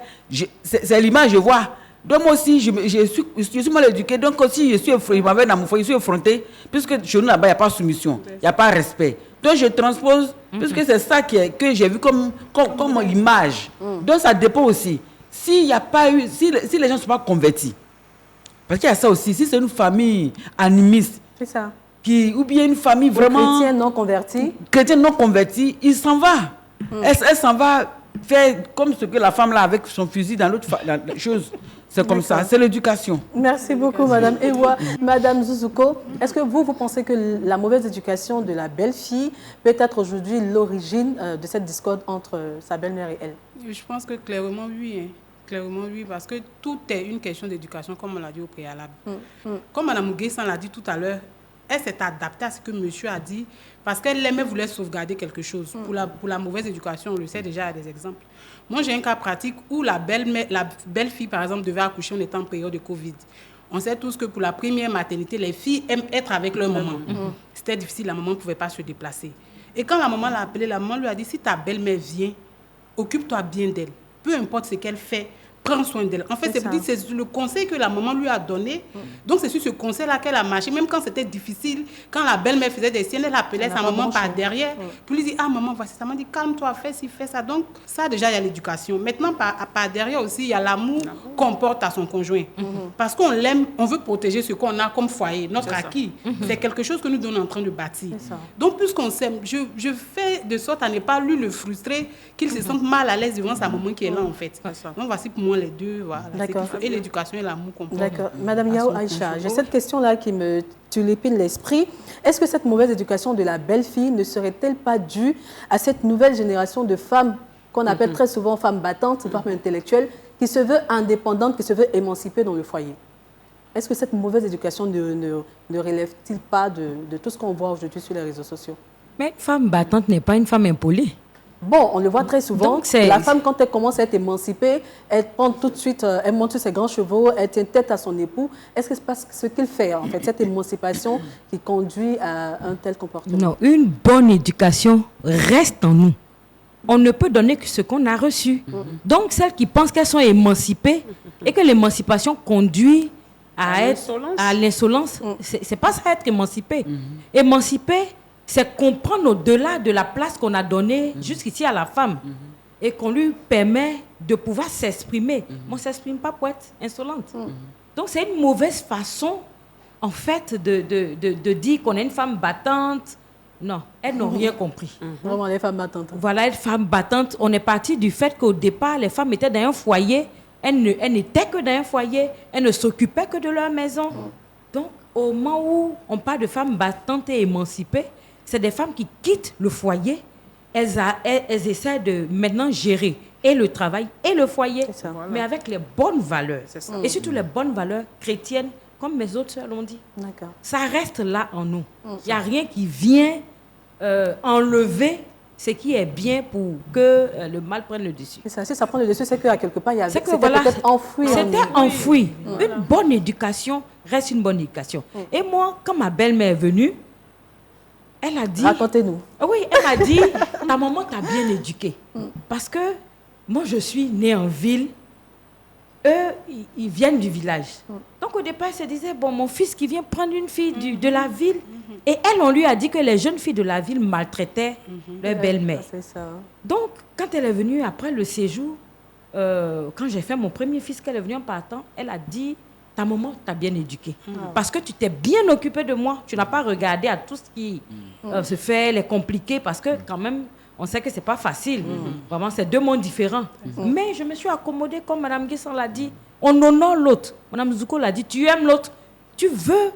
c'est l'image que je vois. Donc moi aussi, je suis mal éduquée. Donc aussi, je suis effrontée, puisque chez nous là-bas, il n'y a pas de soumission, il n'y a pas de respect. Donc je transpose, puisque c'est ça que j'ai vu comme image. Donc ça dépend aussi. Si les gens ne sont pas convertis, parce qu'il y a ça aussi, si c'est une famille animiste, c'est ça. Ou bien une famille vraiment... Chrétien non converti, il s'en va. Elle s'en va faire comme ce que la femme là avec son fusil dans l'autre chose. C'est comme ça, c'est l'éducation. Merci beaucoup, Madame Ewa. Madame Zouzouko, est-ce que vous pensez que la mauvaise éducation de la belle-fille peut être aujourd'hui l'origine de cette discorde entre sa belle-mère et elle? Je pense que clairement oui. Clairement oui, parce que tout est une question d'éducation, comme on l'a dit au préalable. Comme Mme Guessan l'a dit tout à l'heure, elle s'est adaptée à ce que monsieur a dit parce qu'elle aimait vouloir sauvegarder quelque chose. Pour la mauvaise éducation, on le sait déjà, il y a des exemples. Moi, j'ai un cas pratique où la belle-fille, par exemple, devait accoucher en étant en période de Covid. On sait tous que pour la première maternité, les filles aiment être avec leur maman. C'était difficile, la maman ne pouvait pas se déplacer. Et quand la maman l'a appelée, la maman lui a dit, si ta belle-mère vient, occupe-toi bien d'elle. Peu importe ce qu'elle fait, prends soin d'elle. En fait, c'est le conseil que la maman lui a donné. Donc, c'est sur ce conseil-là qu'elle a marché. Même quand c'était difficile, quand la belle-mère faisait des siennes, elle appelait sa maman par derrière. Puis lui dit, ah maman, voici ça. Maman dit, calme-toi, fais ci, fais ça. Donc, ça déjà, il y a l'éducation. Maintenant, par derrière aussi, il y a l'amour qu'on porte à son conjoint. Parce qu'on l'aime, on veut protéger ce qu'on a comme foyer, notre acquis. C'est quelque chose que nous sommes en train de bâtir. Donc, puisqu'on s'aime, je fais de sorte à ne pas lui le frustrer, qu'il se sente mal à l'aise devant sa maman qui est là, en fait. Donc, voici pour moi les deux, voilà. Et l'éducation et l'amour qu'on porte. D'accord. Madame Yao Aïcha, j'ai cette question-là qui me tulipine l'esprit. Est-ce que cette mauvaise éducation de la belle-fille ne serait-elle pas due à cette nouvelle génération de femmes qu'on appelle très souvent femmes battantes, femmes intellectuelles, qui se veut indépendante, qui se veut émancipée dans le foyer? Est-ce que cette mauvaise éducation ne relève-t-il pas de tout ce qu'on voit aujourd'hui sur les réseaux sociaux? Mais une femme battante n'est pas une femme impolie. Bon, on le voit très souvent. Donc, la femme, quand elle commence à être émancipée, elle prend tout de suite, elle monte sur ses grands chevaux, elle tient tête à son époux. Est-ce que c'est pas ce qu'il fait, en fait, cette émancipation qui conduit à un tel comportement? Non, une bonne éducation reste en nous. On ne peut donner que ce qu'on a reçu. Donc, celles qui pensent qu'elles sont émancipées et que l'émancipation conduit à l'insolence, c'est pas ça être émancipée. Émancipée, c'est comprendre au-delà de la place qu'on a donnée jusqu'ici à la femme et qu'on lui permet de pouvoir s'exprimer. Moi, on ne s'exprime pas pour être insolente. Donc, c'est une mauvaise façon, en fait, de dire qu'on est une femme battante. Non, elles n'ont rien compris. Vraiment, les femmes battantes. Voilà, une femme battante. On est parti du fait qu'au départ, les femmes étaient dans un foyer. Elles n'étaient que dans un foyer. Elles ne s'occupaient que de leur maison. Donc, au moment où on parle de femmes battantes et émancipées, c'est des femmes qui quittent le foyer. Elles essaient de maintenant gérer et le travail et le foyer, mais avec les bonnes valeurs. Et surtout les bonnes valeurs chrétiennes, comme mes autres sœurs l'ont dit. Ça reste là en nous. Il n'y a rien qui vient enlever ce qui est bien pour que le mal prenne le dessus. Si ça prend le dessus, c'est qu'à quelque part, c'était peut-être enfoui. C'était enfoui. Une bonne éducation reste une bonne éducation. Et moi, quand ma belle-mère est venue, elle a dit... Racontez-nous. Oui, elle a dit, ta maman t'a bien éduquée. Parce que moi, je suis née en ville. Eux, ils viennent du village. Donc, au départ, elle se disait, bon, mon fils qui vient prendre une fille de la ville. Et elle, on lui a dit que les jeunes filles de la ville maltraitaient leur belle-mère. Donc, quand elle est venue après le séjour, quand j'ai fait mon premier fils, qu'elle est venue en partant, elle a dit... Ta maman t'a bien éduquée. Parce que tu t'es bien occupée de moi. Tu n'as pas regardé à tout ce qui se fait, les compliqués, parce que quand même, on sait que ce n'est pas facile. Vraiment, c'est deux mondes différents. Mais je me suis accommodée, comme Mme Guessan l'a dit. On honore l'autre. Madame Zouko l'a dit, tu aimes l'autre. Tu veux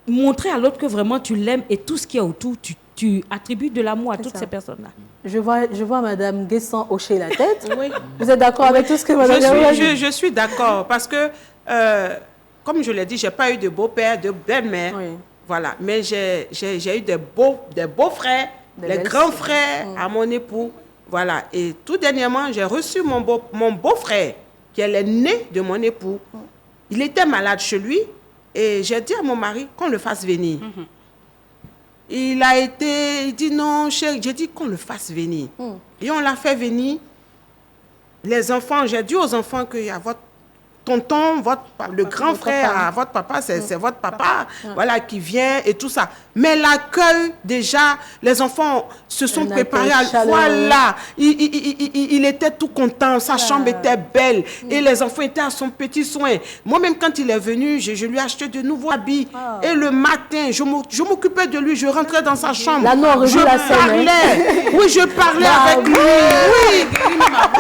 montrer à l'autre que vraiment tu l'aimes et tout ce qui est autour, tu attribues de l'amour à toutes ces personnes-là. Je vois Madame Guessan hocher la tête. Oui. Vous êtes d'accord avec tout ce que Madame Je suis d'accord parce que, comme je l'ai dit, je n'ai pas eu de beau-père, de belle-mère. Oui. Voilà. Mais j'ai eu des beaux-frères, des grands frères à mon époux. Voilà. Et tout dernièrement, j'ai reçu mon beau-frère, qui est l'aîné de mon époux. Il était malade chez lui et j'ai dit à mon mari qu'on le fasse venir. Il dit non, chérie. J'ai dit qu'on le fasse venir. Et on l'a fait venir. Les enfants, j'ai dit aux enfants qu'il y a votre tonton, le grand frère à votre papa, c'est votre papa, voilà, qui vient et tout ça. Mais l'accueil, déjà, les enfants se sont préparés à... Voilà, il était tout content, sa chambre était belle et les enfants étaient à son petit soin. Moi-même, quand il est venu, je lui ai acheté de nouveaux habits. Et le matin, je m'occupais de lui, je rentrais dans sa chambre. Je parlais avec lui. Oui,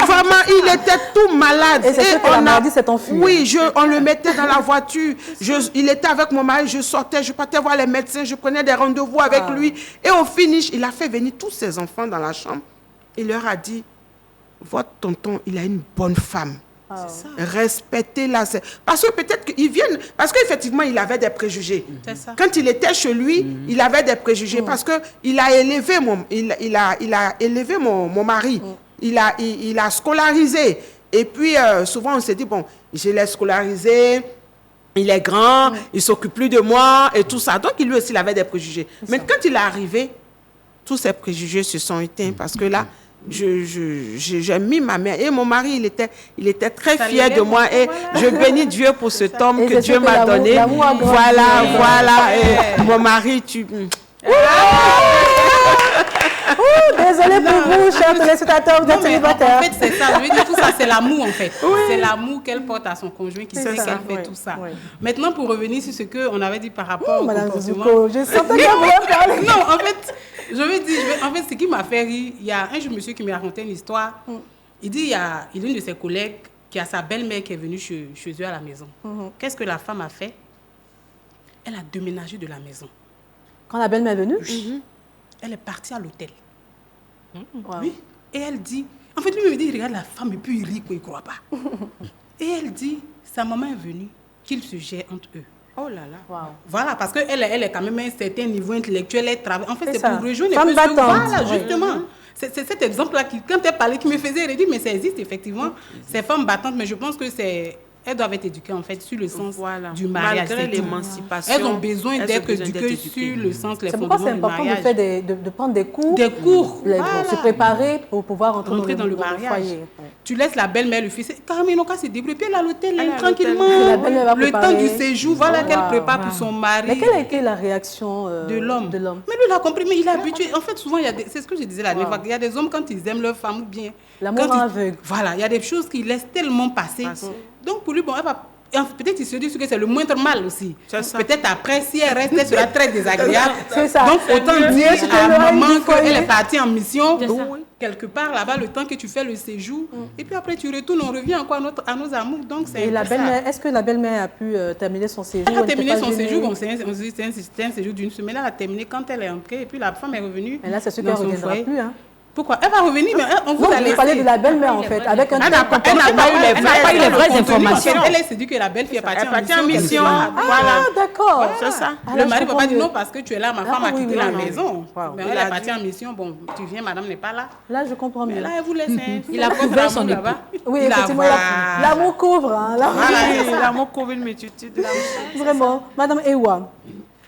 vraiment, il était tout malade. Et c'est ce que la maladie s'est enfuie. Oui, on le mettait dans la voiture. Il était avec mon mari, je sortais, je partais voir les médecins, je prenais des rendez-vous avec lui. Et au finish, il a fait venir tous ses enfants dans la chambre. Il leur a dit, votre tonton, il a une bonne femme. Respectez-la. Parce que peut-être qu'ils viennent... Parce qu'effectivement, il avait des préjugés. Quand il était chez lui, il avait des préjugés. Parce qu'il a élevé mon mari. Il a scolarisé. Et puis, souvent, on s'est dit, bon, je l'ai scolarisé, il est grand, il s'occupe plus de moi et tout ça. Donc, lui aussi, il avait des préjugés. Mais quand il est arrivé, tous ces préjugés se sont éteints parce que là, j'ai mis ma mère. Et mon mari, il était très fier de moi. Et je bénis Dieu pour cet homme que Dieu m'a donné. Voilà. Et mon mari, désolé pour vous, chers téléspectateurs, vous êtes célibataire. En fait, c'est ça. Je veux dire, tout ça, c'est l'amour, en fait. C'est l'amour qu'elle porte à son conjoint qui fait qu'elle fait tout ça. Maintenant, pour revenir sur ce qu'on avait dit par rapport au comportement... Je sentais qu'elle voulait parler. Non, en fait, je veux dire, ce qui m'a fait rire, il y a un monsieur qui m'a raconté une histoire. Il dit, il y a une de ses collègues qui a sa belle-mère qui est venue chez eux à la maison. Qu'est-ce que la femme a fait? Elle a déménagé de la maison. Quand la belle-mère est venue? Elle est partie à l'hôtel. Oui. Et elle dit... En fait, lui me dit, il regarde la femme et puis il rit, quoi, il ne croit pas. Et elle dit, sa maman est venue, qu'ils se gèrent entre eux. Oh là là. Wow. Voilà, parce qu'elle est quand même à un certain niveau intellectuel, elle travaille. En fait, c'est pour rejoindre femme battante. Voilà, justement. C'est cet exemple-là, quand elle parlait, qui me faisait rire, mais ça existe effectivement. Ces femmes battantes, mais je pense que elles doivent être éduquées en fait sur le sens du mariage. Malgré l'émancipation. Elles ont besoin d'être éduquées sur le sens, les fondements du mariage. C'est pourquoi c'est important de prendre des cours. Des cours. Pour se préparer pour pouvoir rentrer dans le mariage. foyer. Tu laisses la belle-mère, le fils. Carrément, non, se débrouille. Puis elle est à l'hôtel, tranquillement. Le temps du séjour, voilà qu'elle prépare pour son mari. Mais quelle a été la réaction de l'homme? Mais lui, il a compris, mais il est habitué. En fait, souvent, c'est ce que je disais la dernière fois. Il y a des hommes, quand ils aiment leur femme ou bien. L'amour aveugle. Voilà, il y a des choses qu'ils laissent tellement passer. Donc, pour lui, bon, elle va... Peut-être qu'il se dit que c'est le moindre mal aussi. Peut-être après, si elle reste, elle sera très désagréable. C'est ça. Donc, autant dire à maman qu'elle est partie en mission, quelque part là-bas, le temps que tu fais le séjour. Et puis après, tu retournes, on revient encore à nos amours. Donc, c'est est-ce que la belle-mère a pu terminer son séjour? Elle a terminé son séjour. Bon, c'est un séjour d'une semaine. Elle a terminé quand elle est entrée. Et puis la femme est revenue. Et là, c'est sûr qu'elle ne reviendra plus. Hein. Pourquoi? Elle va revenir, mais on vous a laissé. Parler de la belle-mère, en fait. Avec un elle n'a pas eu les vraies informations. Elle s'est dit que la belle-fille est partie en mission. Ah, d'accord. C'est ça. Le mari ne peut pas dire non parce que tu es là, ma femme a quitté la maison. Mais elle est partie en mission. Bon, tu viens, madame n'est pas là. Là, je comprends mieux. Mais là, elle vous laisse. Il a prouvé son époux. Oui, effectivement. L'amour couvre. L'amour couvre une multitude. Vraiment. Madame Ewa,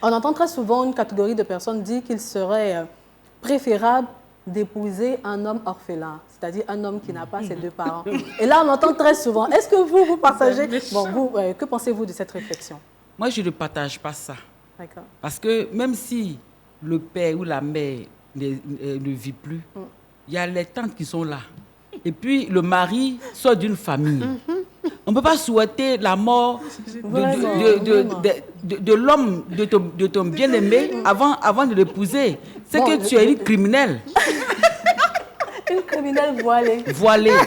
on entend très souvent une catégorie de personnes dire qu'il serait préférable d'épouser un homme orphelin, c'est-à-dire un homme qui n'a pas ses deux parents. Et là, on entend très souvent. Est-ce que vous partagez... Bon, que pensez-vous de cette réflexion? Moi, je ne partage pas ça. D'accord. Parce que même si le père ou la mère ne vit plus, il y a les tantes qui sont là. Et puis, le mari sort d'une famille. On ne peut pas souhaiter la mort de l'homme, de ton bien-aimé avant de l'épouser. C'est que tu es une criminelle. Une criminelle voilée. Voilée.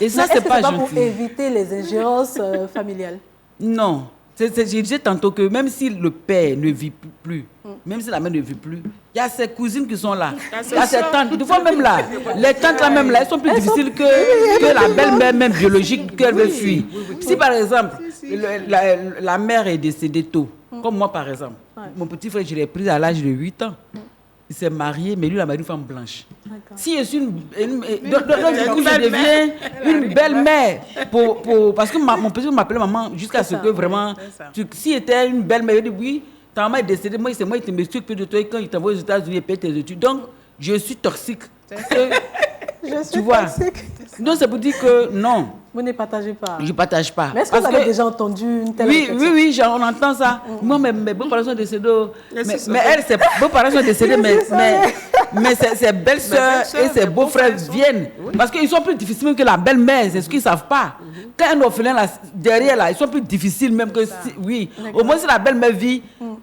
Et ça, Mais c'est est-ce que pas c'est pas gentil. pour éviter les ingérences familiales? Non. Je disais tantôt que même si le père ne vit plus, même si la mère ne vit plus, il y a ses cousines qui sont là. Il y a ses tantes. Des fois même là, les tantes là même là, elles sont plus difficiles que la belle-mère même biologique qu'elle veut fuir. Si par exemple, la mère est décédée tôt, comme moi par exemple, mon petit frère, je l'ai pris à l'âge de 8 ans. Il s'est marié, mais lui, il a marié une femme blanche. Si je suis donc, du coup, je deviens une belle-mère. Parce que mon petit frère m'appelait maman jusqu'à ce que vraiment... Si était une belle-mère, il dit oui, ta maman est décédée, moi, c'est moi qui me suis occupé de toi et quand il t'envoie aux États-Unis et paye tes études. Donc, je suis toxique. Je suis toxique. Donc, c'est pour dire que non. Vous ne partagez pas. Je ne partage pas. Mais est-ce que vous avez déjà entendu une telle réflexion? Oui, on entend ça. Moi, mes beaux-parents sont décédés. Mais elle, ses beaux-parents sont décédés, mais ses belles-sœurs et ses beaux-frères viennent. Parce qu'ils sont plus difficiles que la belle-mère, c'est ce qu'ils ne savent pas. Quand un orphelin, là, derrière, là, ils sont plus difficiles même que si... Oui, au moins si la belle-mère vit,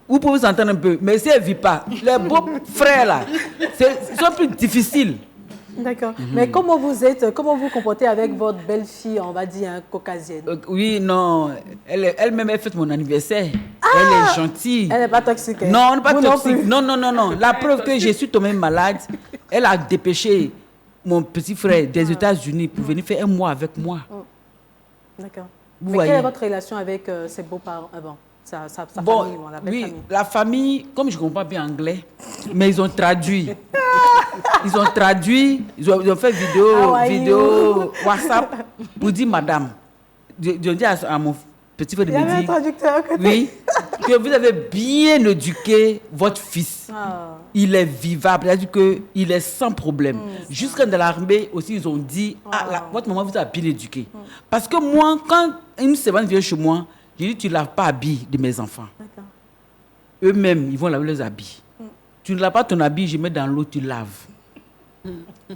vous pouvez s'entendre un peu. Mais si elle ne vit pas, les beaux-frères, là, ils sont plus difficiles. D'accord. Mais comment vous comportez avec votre belle-fille, on va dire, caucasienne? Oui, non. Elle-même, elle fête mon anniversaire. Elle est gentille. Elle n'est pas toxique. Hein? Non, elle n'est pas Vous toxique. Non, Non. La preuve que je suis tombée malade, elle a dépêché mon petit frère des États-Unis pour venir faire un mois avec moi. D'accord. Vous Mais voyez. quelle est votre relation avec ses beaux-parents? Sa famille, la belle famille. La famille, comme je ne comprends pas bien anglais, mais ils ont traduit. Ils ont fait vidéo WhatsApp pour dire madame. Je dis à mon petit frère de Il y avait me un dire, traducteur à côté. oui, que vous avez bien éduqué votre fils. Il est vivable, c'est-à-dire qu'il est sans problème. Jusqu'à dans l'armée aussi, ils ont dit, votre maman vous a bien éduqué. Parce que moi, quand une servante vient chez moi, je dis, tu ne laves pas habits de mes enfants. Eux-mêmes, ils vont laver leurs habits. Tu ne laves pas ton habit, je mets dans l'eau, tu laves.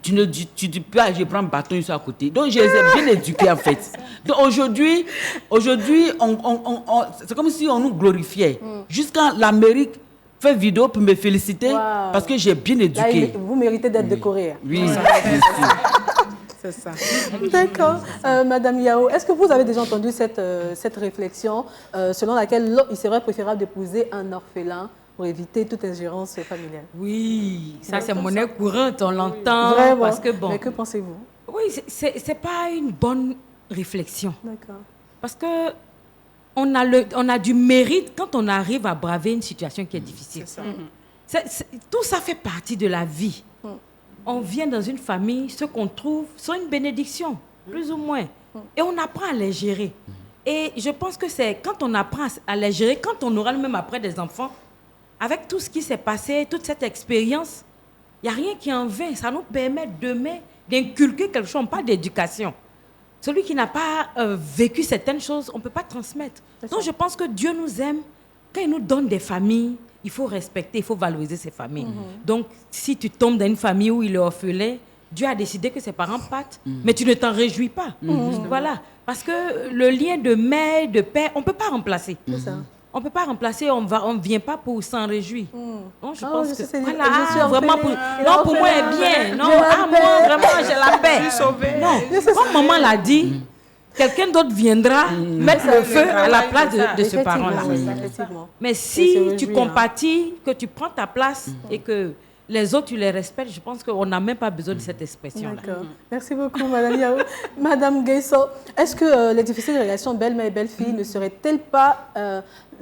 Tu dis pas, je prends un bâton ici à côté. Donc, je les ai bien éduqués, en fait. Donc, aujourd'hui c'est comme si on nous glorifiait. Jusqu'à l'Amérique fait vidéo pour me féliciter parce que j'ai bien éduqué. Là, vous méritez d'être décoré. Oui. C'est ça. D'accord. Madame Yao, est-ce que vous avez déjà entendu cette réflexion selon laquelle il serait préférable d'épouser un orphelin pour éviter toute ingérence familiale? Oui, ça c'est monnaie courante, on l'entend. Vraiment. Parce que bon. Mais que pensez-vous? Oui, c'est pas une bonne réflexion. D'accord. Parce que on a du mérite quand on arrive à braver une situation qui est difficile. Tout ça fait partie de la vie. On vient dans une famille, ce qu'on trouve sont une bénédiction, plus ou moins. Et on apprend à les gérer. Et je pense que c'est quand on apprend à les gérer, quand on aura même après des enfants, avec tout ce qui s'est passé, toute cette expérience, il n'y a rien qui est en vain. Ça nous permet demain d'inculquer quelque chose, on parle d'éducation. Celui qui n'a pas vécu certaines choses, on ne peut pas transmettre. Donc je pense que Dieu nous aime. Quand il nous donne des familles, il faut respecter, il faut valoriser ces familles. Donc si tu tombes dans une famille où il est orphelin, Dieu a décidé que ses parents partent, mais tu ne t'en réjouis pas. Voilà. Parce que le lien de mère, de père, on ne peut pas remplacer. On ne peut pas remplacer, on ne vient pas pour s'en réjouir. Donc, je pense que voilà, vraiment pour moi, est bien. Non, moi, vraiment, j'ai la paix. Je suis sauvée. Non, comme maman l'a dit, quelqu'un d'autre viendra mettre le feu à la place de ce parent-là. Mais si tu compatis, que tu prends ta place et que les autres, tu les respectes, je pense qu'on n'a même pas besoin de cette expression-là. D'accord. Merci beaucoup, Madame Yao. Madame Gayso, est-ce que les difficiles relations belle-mère et belle-fille ne seraient-elles pas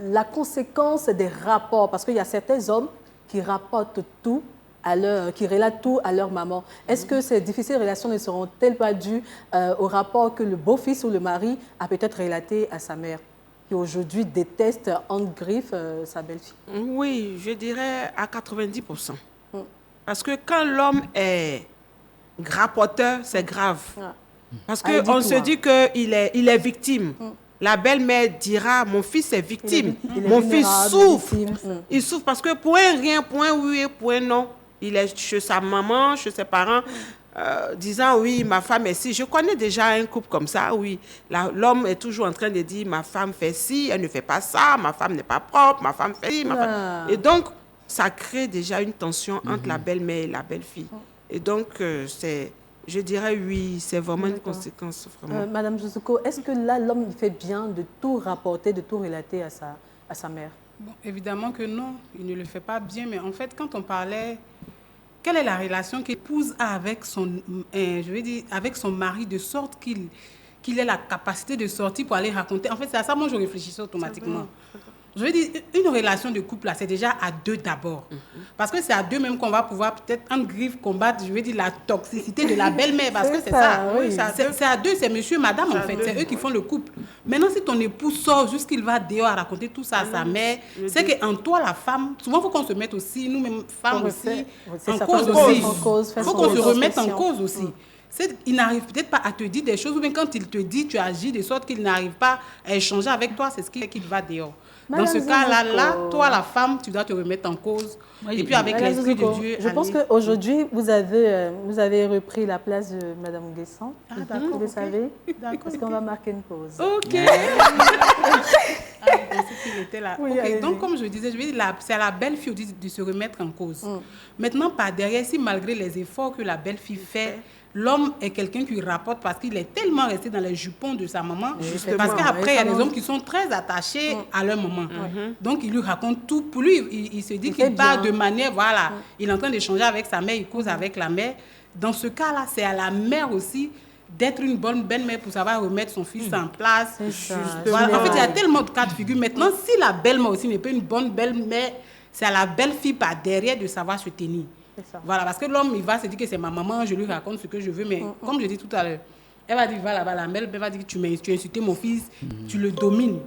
la conséquence des rapports? Parce qu'il y a certains hommes qui rapportent tout, qui relatent tout à leur maman. Est-ce que ces difficiles relations ne seront-elles pas dues au rapport que le beau-fils ou le mari a peut-être relaté à sa mère, qui aujourd'hui déteste en griffe sa belle-fille? Oui, je dirais à 90%. Parce que quand l'homme est grappoteur, c'est grave. Parce qu'on se dit qu'il est victime. La belle-mère dira, mon fils est victime. Mon fils souffre. Il souffre parce que pour un rien, pour un oui et pour un non, il est chez sa maman, chez ses parents, disant oui, ma femme est ci. Je connais déjà un couple comme ça, oui. L'homme est toujours en train de dire, ma femme fait ci, elle ne fait pas ça, ma femme n'est pas propre, ma femme fait ci. Et donc, ça crée déjà une tension entre la belle-mère et la belle-fille. Et donc, Je dirais oui, c'est vraiment une D'accord. conséquence. Vraiment. Madame Josuko, est-ce que là, l'homme il fait bien de tout rapporter, de tout relater à sa mère? Bon, évidemment que non, il ne le fait pas bien, mais en fait, quand on parlait, quelle est la relation qu'épouse a avec avec son mari, de sorte qu'il ait la capacité de sortir pour aller raconter. En fait, c'est à ça moi je réfléchissais automatiquement. Je veux dire, une relation de couple, là, c'est déjà à deux d'abord. Parce que c'est à deux même qu'on va pouvoir peut-être en griffe combattre, je veux dire, la toxicité de la belle-mère. Parce que c'est ça. Oui. C'est à deux, c'est monsieur, madame, en fait. C'est eux qui font le couple. Maintenant, si ton époux sort jusqu'il va dehors à raconter tout ça à sa mère, c'est qu'en toi, la femme, souvent, il faut qu'on se mette aussi, nous-mêmes, femmes aussi, en cause aussi. Il faut qu'on se remette en cause aussi. Il n'arrive peut-être pas à te dire des choses, ou bien quand il te dit, tu agis de sorte qu'il n'arrive pas à échanger avec toi, c'est ce qui fait qu'il va dehors. Dans ce cas-là, toi, la femme, tu dois te remettre en cause. Et puis avec l'Esprit de Dieu. Je pense qu'aujourd'hui, vous avez repris la place de Mme Guesson. Ah, d'accord. Vous le savez? D'accord. Parce qu'on va marquer une pause. Ok. Qu'il était là. Oui, Ok. Donc, comme je disais, c'est à la belle-fille de se remettre en cause. Maintenant, par derrière, si malgré les efforts que la belle-fille fait, l'homme est quelqu'un qui rapporte parce qu'il est tellement resté dans les jupons de sa maman. Parce qu'après, il y a des hommes qui sont très attachés à leur maman. Donc, il lui raconte tout. Pour lui, il se dit qu'il parle de manière, voilà, il est en train d'échanger avec sa mère, il cause avec la mère. Dans ce cas-là, c'est à la mère aussi d'être une bonne belle-mère pour savoir remettre son fils en place. Voilà. En fait, il y a tellement de cas de figure. Maintenant, si la belle-mère aussi n'est pas une bonne belle-mère, c'est à la belle-fille par derrière de savoir se tenir. Voilà, parce que l'homme, il va se dire que c'est ma maman, je lui raconte ce que je veux, mais comme je dis tout à l'heure, elle va dire, va là-bas, la mère va dire que tu as insulté mon fils, tu le domines.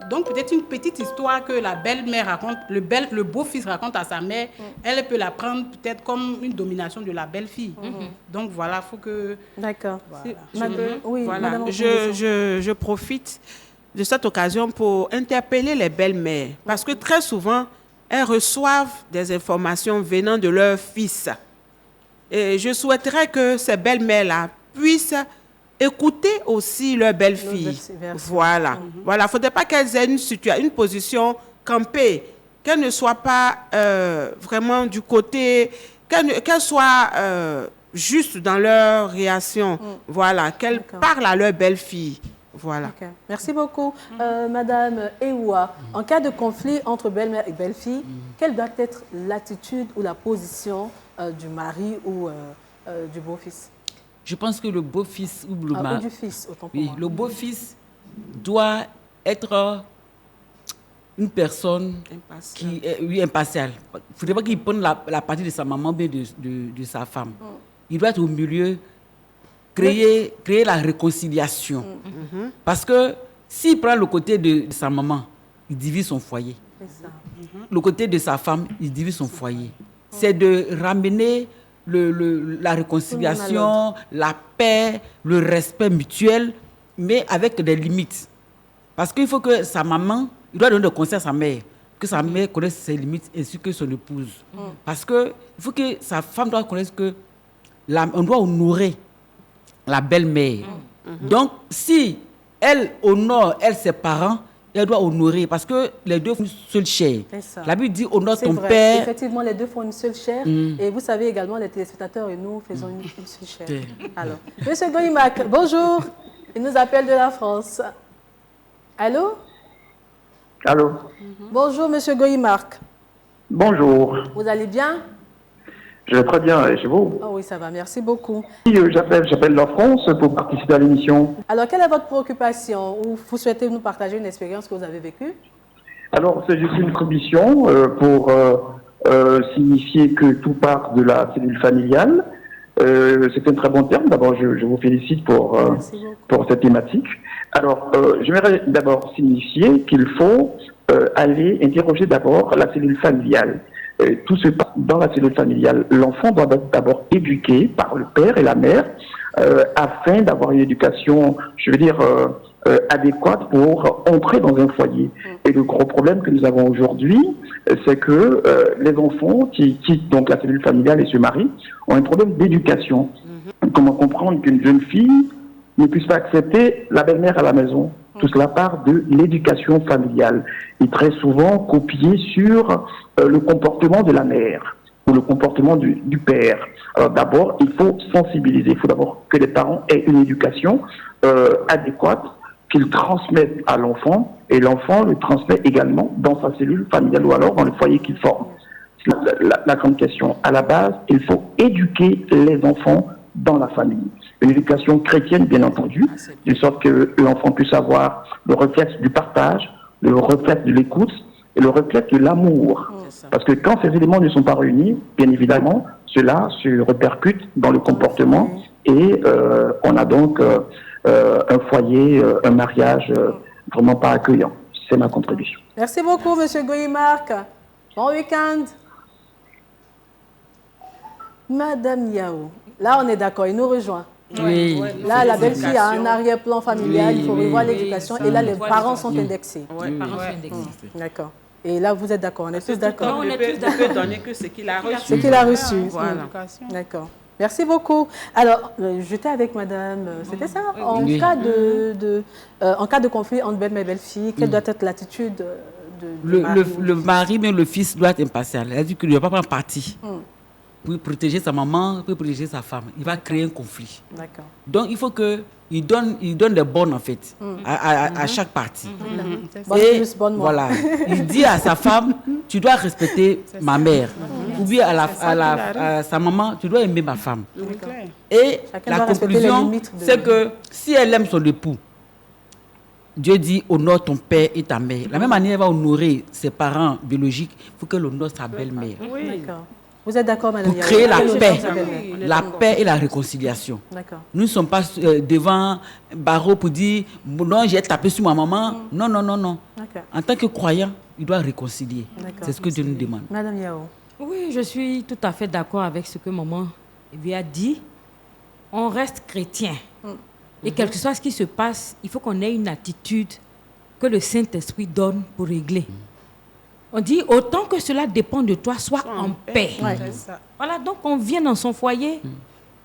Donc, peut-être une petite histoire que la belle-mère raconte, le beau-fils raconte à sa mère, elle peut la prendre peut-être comme une domination de la belle-fille. Donc, voilà, il faut que... D'accord. Voilà. Oui, Voilà. Madame Je profite de cette occasion pour interpeller les belles-mères, parce que très souvent, elles reçoivent des informations venant de leur fils. Et je souhaiterais que ces belles-mères-là puissent écouter aussi leur belle-fille. Voilà. Voilà. Il ne faudrait pas qu'elles aient une position campée, qu'elles ne soient pas vraiment du côté, qu'elles soient juste dans leur réaction. Voilà. Qu'elles parlent à leur belle-fille. Voilà. Okay. Merci beaucoup. Madame Ewa, en cas de conflit entre belle-mère et belle-fille, quelle doit être l'attitude ou la position du mari ou du beau-fils? Je pense que le beau-fils ou le ou du fils, autant pour moi. le beau-fils doit être une personne qui est impartiale. Il ne faudrait pas qu'il prenne la partie de sa maman ou de sa femme. Il doit être au milieu, créer la réconciliation. Parce que s'il prend le côté de sa maman, il divise son foyer. C'est ça. Le côté de sa femme, il divise son foyer. C'est de ramener la réconciliation, la paix, le respect mutuel, mais avec des limites. Parce qu'il faut que sa maman, il doit donner des conseils à sa mère, que sa mère connaisse ses limites ainsi que son épouse. Parce qu'il faut que sa femme doit connaître on doit honorer la belle-mère. Donc, si elle honore, ses parents, elle doit honorer, parce que les deux font une seule chair. La Bible dit, honore ton père. Effectivement, les deux font une seule chair. Et vous savez également, les téléspectateurs et nous faisons une seule chair. Alors, Monsieur Goïmac, bonjour. Il nous appelle de la France. Allô? Allô? Bonjour, Monsieur Goïmac. Bonjour. Vous allez bien? Je vais très bien, et chez vous? Oh oui, ça va, merci beaucoup. J'appelle la France pour participer à l'émission. Alors, quelle est votre préoccupation? Ou vous souhaitez nous partager une expérience que vous avez vécue? Alors, c'est juste une commission pour signifier que tout part de la cellule familiale. C'est un très bon terme. D'abord, je vous félicite pour cette thématique. Alors, j'aimerais d'abord signifier qu'il faut aller interroger d'abord la cellule familiale. Tout se passe dans la cellule familiale. L'enfant doit être d'abord éduqué par le père et la mère afin d'avoir une éducation, je veux dire, adéquate pour entrer dans un foyer. Et le gros problème que nous avons aujourd'hui, c'est que les enfants qui quittent donc la cellule familiale et se marient ont un problème d'éducation. Comment comprendre qu'une jeune fille ne puisse pas accepter la belle-mère à la maison? Tout cela part de l'éducation familiale et très souvent copié sur le comportement de la mère. pour le comportement du père. Alors d'abord, il faut sensibiliser, il faut d'abord que les parents aient une éducation adéquate, qu'ils transmettent à l'enfant, et l'enfant le transmet également dans sa cellule familiale ou alors dans le foyer qu'il forme. La grande question. À la base, il faut éduquer les enfants dans la famille. Une éducation chrétienne, bien entendu, de sorte que l'enfant puisse avoir le réflexe du partage, le réflexe de l'écoute et le réflexe de l'amour. Parce que quand ces éléments ne sont pas réunis, bien évidemment, cela se répercute dans le comportement et on a donc un foyer, un mariage vraiment pas accueillant. C'est ma contribution. Merci beaucoup, M. Goyimark. Bon week-end. Madame Yao, là on est d'accord, il nous rejoint. Oui. Là, la belle-fille a un arrière-plan familial, il faut revoir l'éducation. Et là, les parents sont indexés. Les parents sont indexés. D'accord. Et là, vous êtes d'accord, on est tous d'accord. On ne peut donner que ce qu'il a reçu. Ce qu'il a reçu. Voilà. D'accord. Merci beaucoup. Alors, j'étais avec madame, c'était ça? En cas de conflit entre belle-mère et belle-fille, quelle doit être l'attitude Le mari, même le fils, doit être impartial. Il a dit qu'il ne va pas prendre parti. Pour protéger sa maman, pour protéger sa femme. Il va créer un conflit. D'accord. Donc, il faut qu'il donne des bonnes, en fait, à chaque partie. Bonne Et plus, bonne moins. voilà, il dit à sa femme, tu dois respecter ma mère. Ou bien à sa maman, tu dois aimer ma femme. Et Chacun la doit respecter les conclusion, limites de- c'est que si elle aime son époux, Dieu dit honore ton père et ta mère. La même manière, elle va honorer ses parents biologiques, il faut qu'elle honore sa belle-mère. D'accord. Vous êtes d'accord, madame Pour Yao? créer la Quelle paix, est sa belle-mère? la paix et la réconciliation. D'accord. Nous ne sommes pas devant barreau pour dire non, j'ai tapé sur ma maman. Non, non, non, non. D'accord. En tant que croyant, il doit réconcilier. D'accord. C'est ce que Dieu nous demande. Madame Yao. Oui, je suis tout à fait d'accord avec ce que maman lui a dit. On reste chrétien. Et quel que soit ce qui se passe, il faut qu'on ait une attitude que le Saint-Esprit donne pour régler. On dit, autant que cela dépend de toi, sois en paix. Ouais. Voilà, donc on vient dans son foyer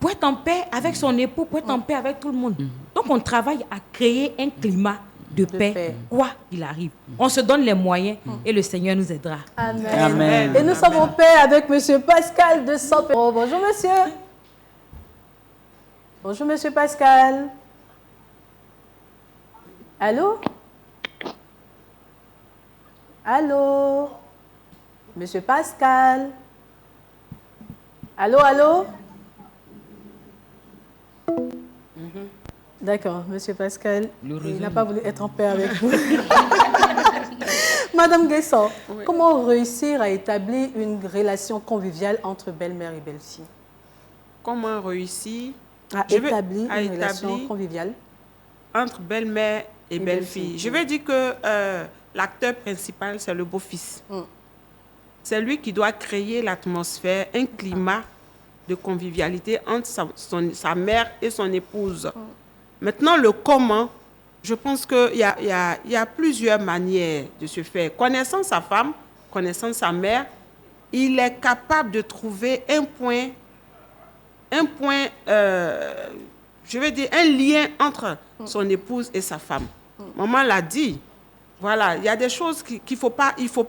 pour être en paix avec son époux, pour être en paix avec tout le monde. Donc on travaille à créer un climat de paix, quoi qu'il arrive. On se donne les moyens et le Seigneur nous aidera. Amen. Amen. Et nous sommes en paix avec monsieur Pascal de Saint-Péro. Bonjour, monsieur. Bonjour, monsieur Pascal. Allô? Allô? Monsieur Pascal? Allô, allô? D'accord, monsieur Pascal, il n'a pas voulu être en paix avec vous. Madame Guesson, comment réussir à établir une relation conviviale entre belle-mère et belle-fille? Comment réussir À établir une relation conviviale entre belle-mère et belle-fille. belle-fille. Je vais dire que l'acteur principal, c'est le beau-fils. C'est lui qui doit créer l'atmosphère, un climat de convivialité entre sa mère et son épouse. Maintenant, le comment, je pense qu'il y a plusieurs manières de se faire. Connaissant sa femme, connaissant sa mère, il est capable de trouver un point, je vais dire, un lien entre son épouse et sa femme. Maman l'a dit. Voilà, il y a des choses qu'il faut pas, il faut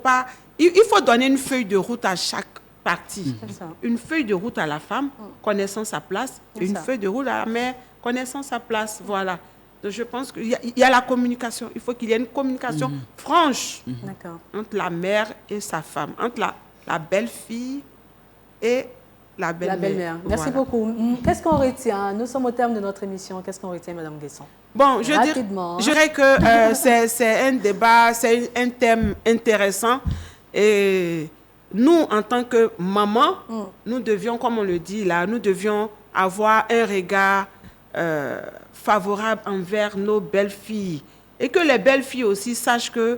donner une feuille de route à chaque partie. Une feuille de route à la femme, connaissant sa place, une feuille de route à la mère, connaissant sa place. Voilà. Donc je pense qu'il y a la communication. Il faut qu'il y ait une communication franche entre la mère et sa femme, entre la belle-fille et la belle-mère. La belle-mère. Merci beaucoup. Qu'est-ce qu'on retient? Nous sommes au terme de notre émission. Qu'est-ce qu'on retient, Madame Guesson? Bon, je dirais que c'est un débat, c'est un thème intéressant. Et nous, en tant que maman, nous devions, comme on le dit là, nous devions avoir un regard favorable envers nos belles-filles. Et que les belles-filles aussi sachent que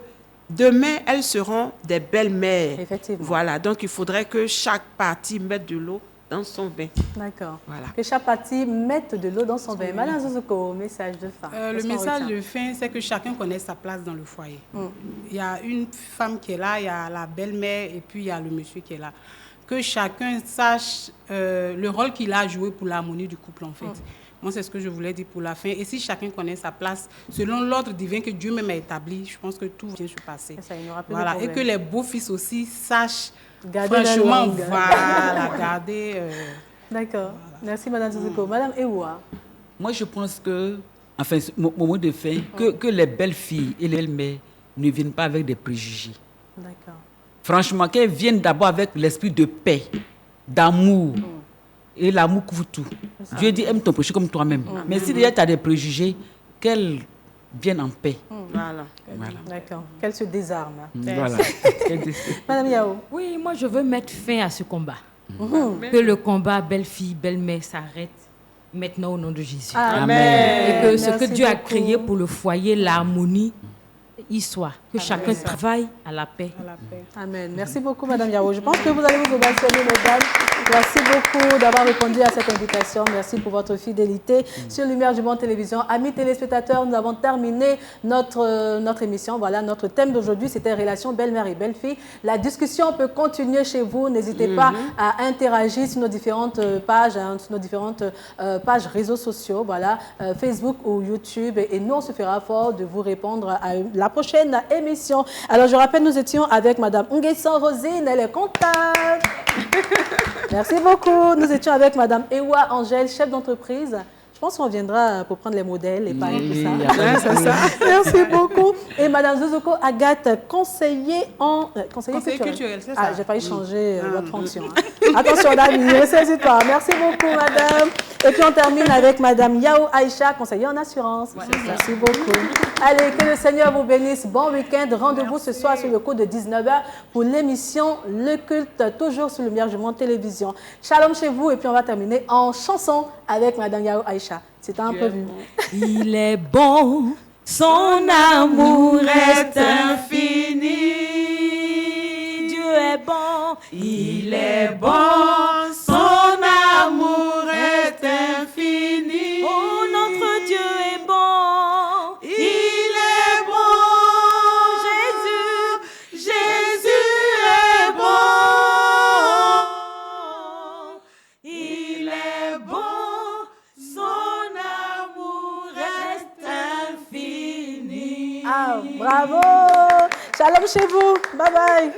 demain, elles seront des belles-mères. Effectivement. Voilà, donc il faudrait que chaque partie mette de l'eau dans son vin. D'accord. Voilà. Que chaque partie mette de l'eau dans son vin. Madame Zouzouko, message de fin. Le message de fin, c'est que chacun connaît sa place dans le foyer. Il y a une femme qui est là, il y a la belle-mère et puis il y a le monsieur qui est là. Que chacun sache le rôle qu'il a joué pour l'harmonie du couple, en fait. Moi, c'est ce que je voulais dire pour la fin. Et si chacun connaît sa place, selon l'ordre divin que Dieu même a établi, je pense que tout vient se passer. Ça, il n'y aura plus de voilà. Et problème. que les beaux-fils aussi sachent Garder la Franchement, langue. voilà, garder... D'accord. Merci, Madame Zuzoko. Madame Ewa. Moi, je pense que, enfin, mon mot de fin, que les belles filles et les belles-mères ne viennent pas avec des préjugés. D'accord. Franchement, qu'elles viennent d'abord avec l'esprit de paix, d'amour. Et l'amour couvre tout. Dieu dit, aime ton prochain comme toi-même. Mais si déjà tu as des préjugés, qu'elles viennent en paix. Voilà. D'accord. Qu'elle se désarme. Voilà. Madame Yao. Oui, moi je veux mettre fin à ce combat. Que le combat belle-fille, belle-mère s'arrête maintenant au nom de Jésus. Amen. Et que ce que Merci Dieu a beaucoup. créé pour le foyer, l'harmonie, y soit. Que chacun travaille à la paix. Amen. Merci beaucoup, Madame Yao. Je pense que vous allez vous ovationner, mesdames. Merci beaucoup d'avoir répondu à cette invitation. Merci pour votre fidélité sur Lumière du Monde Télévision. Amis téléspectateurs, nous avons terminé notre émission. Voilà, notre thème d'aujourd'hui, c'était relations belle-mère et belle-fille. La discussion peut continuer chez vous. N'hésitez pas à interagir sur nos différentes pages, sur nos différentes pages réseaux sociaux, voilà, Facebook ou YouTube. Et nous, on se fera fort de vous répondre à la prochaine émission. Alors, je rappelle, nous étions avec Madame Nguessan Rosine, elle est comptable. Merci beaucoup. Nous étions avec Madame Ewa Angèle, chef d'entreprise. Je pense qu'on viendra pour prendre les modèles, les pailles, tout ça. Merci beaucoup. Et Madame Zuzoko Agathe, conseiller culturel. C'est ça. Ah, j'ai failli changer votre fonction. Hein. Attention, Dami, ne saisis pas. Merci beaucoup, Madame. Et puis on termine avec Madame Yao Aïcha, conseillère en assurance. Merci beaucoup. Allez, que le Seigneur vous bénisse. Bon week-end. Rendez-vous ce soir sur le coup de 19h pour l'émission Le Culte, toujours sur Lumière du Monde Télévision. Shalom chez vous. Et puis on va terminer en chanson avec Madame Yao Aïcha. C'est un peu vu. Il est bon, son amour est infini. Dieu est bon, il est bon, son amour est infini. Oh, notre Dieu est bon, il est bon. Jésus est bon, il est bon, son amour est infini. Ah, bravo. Shalom chez vous. Bye bye.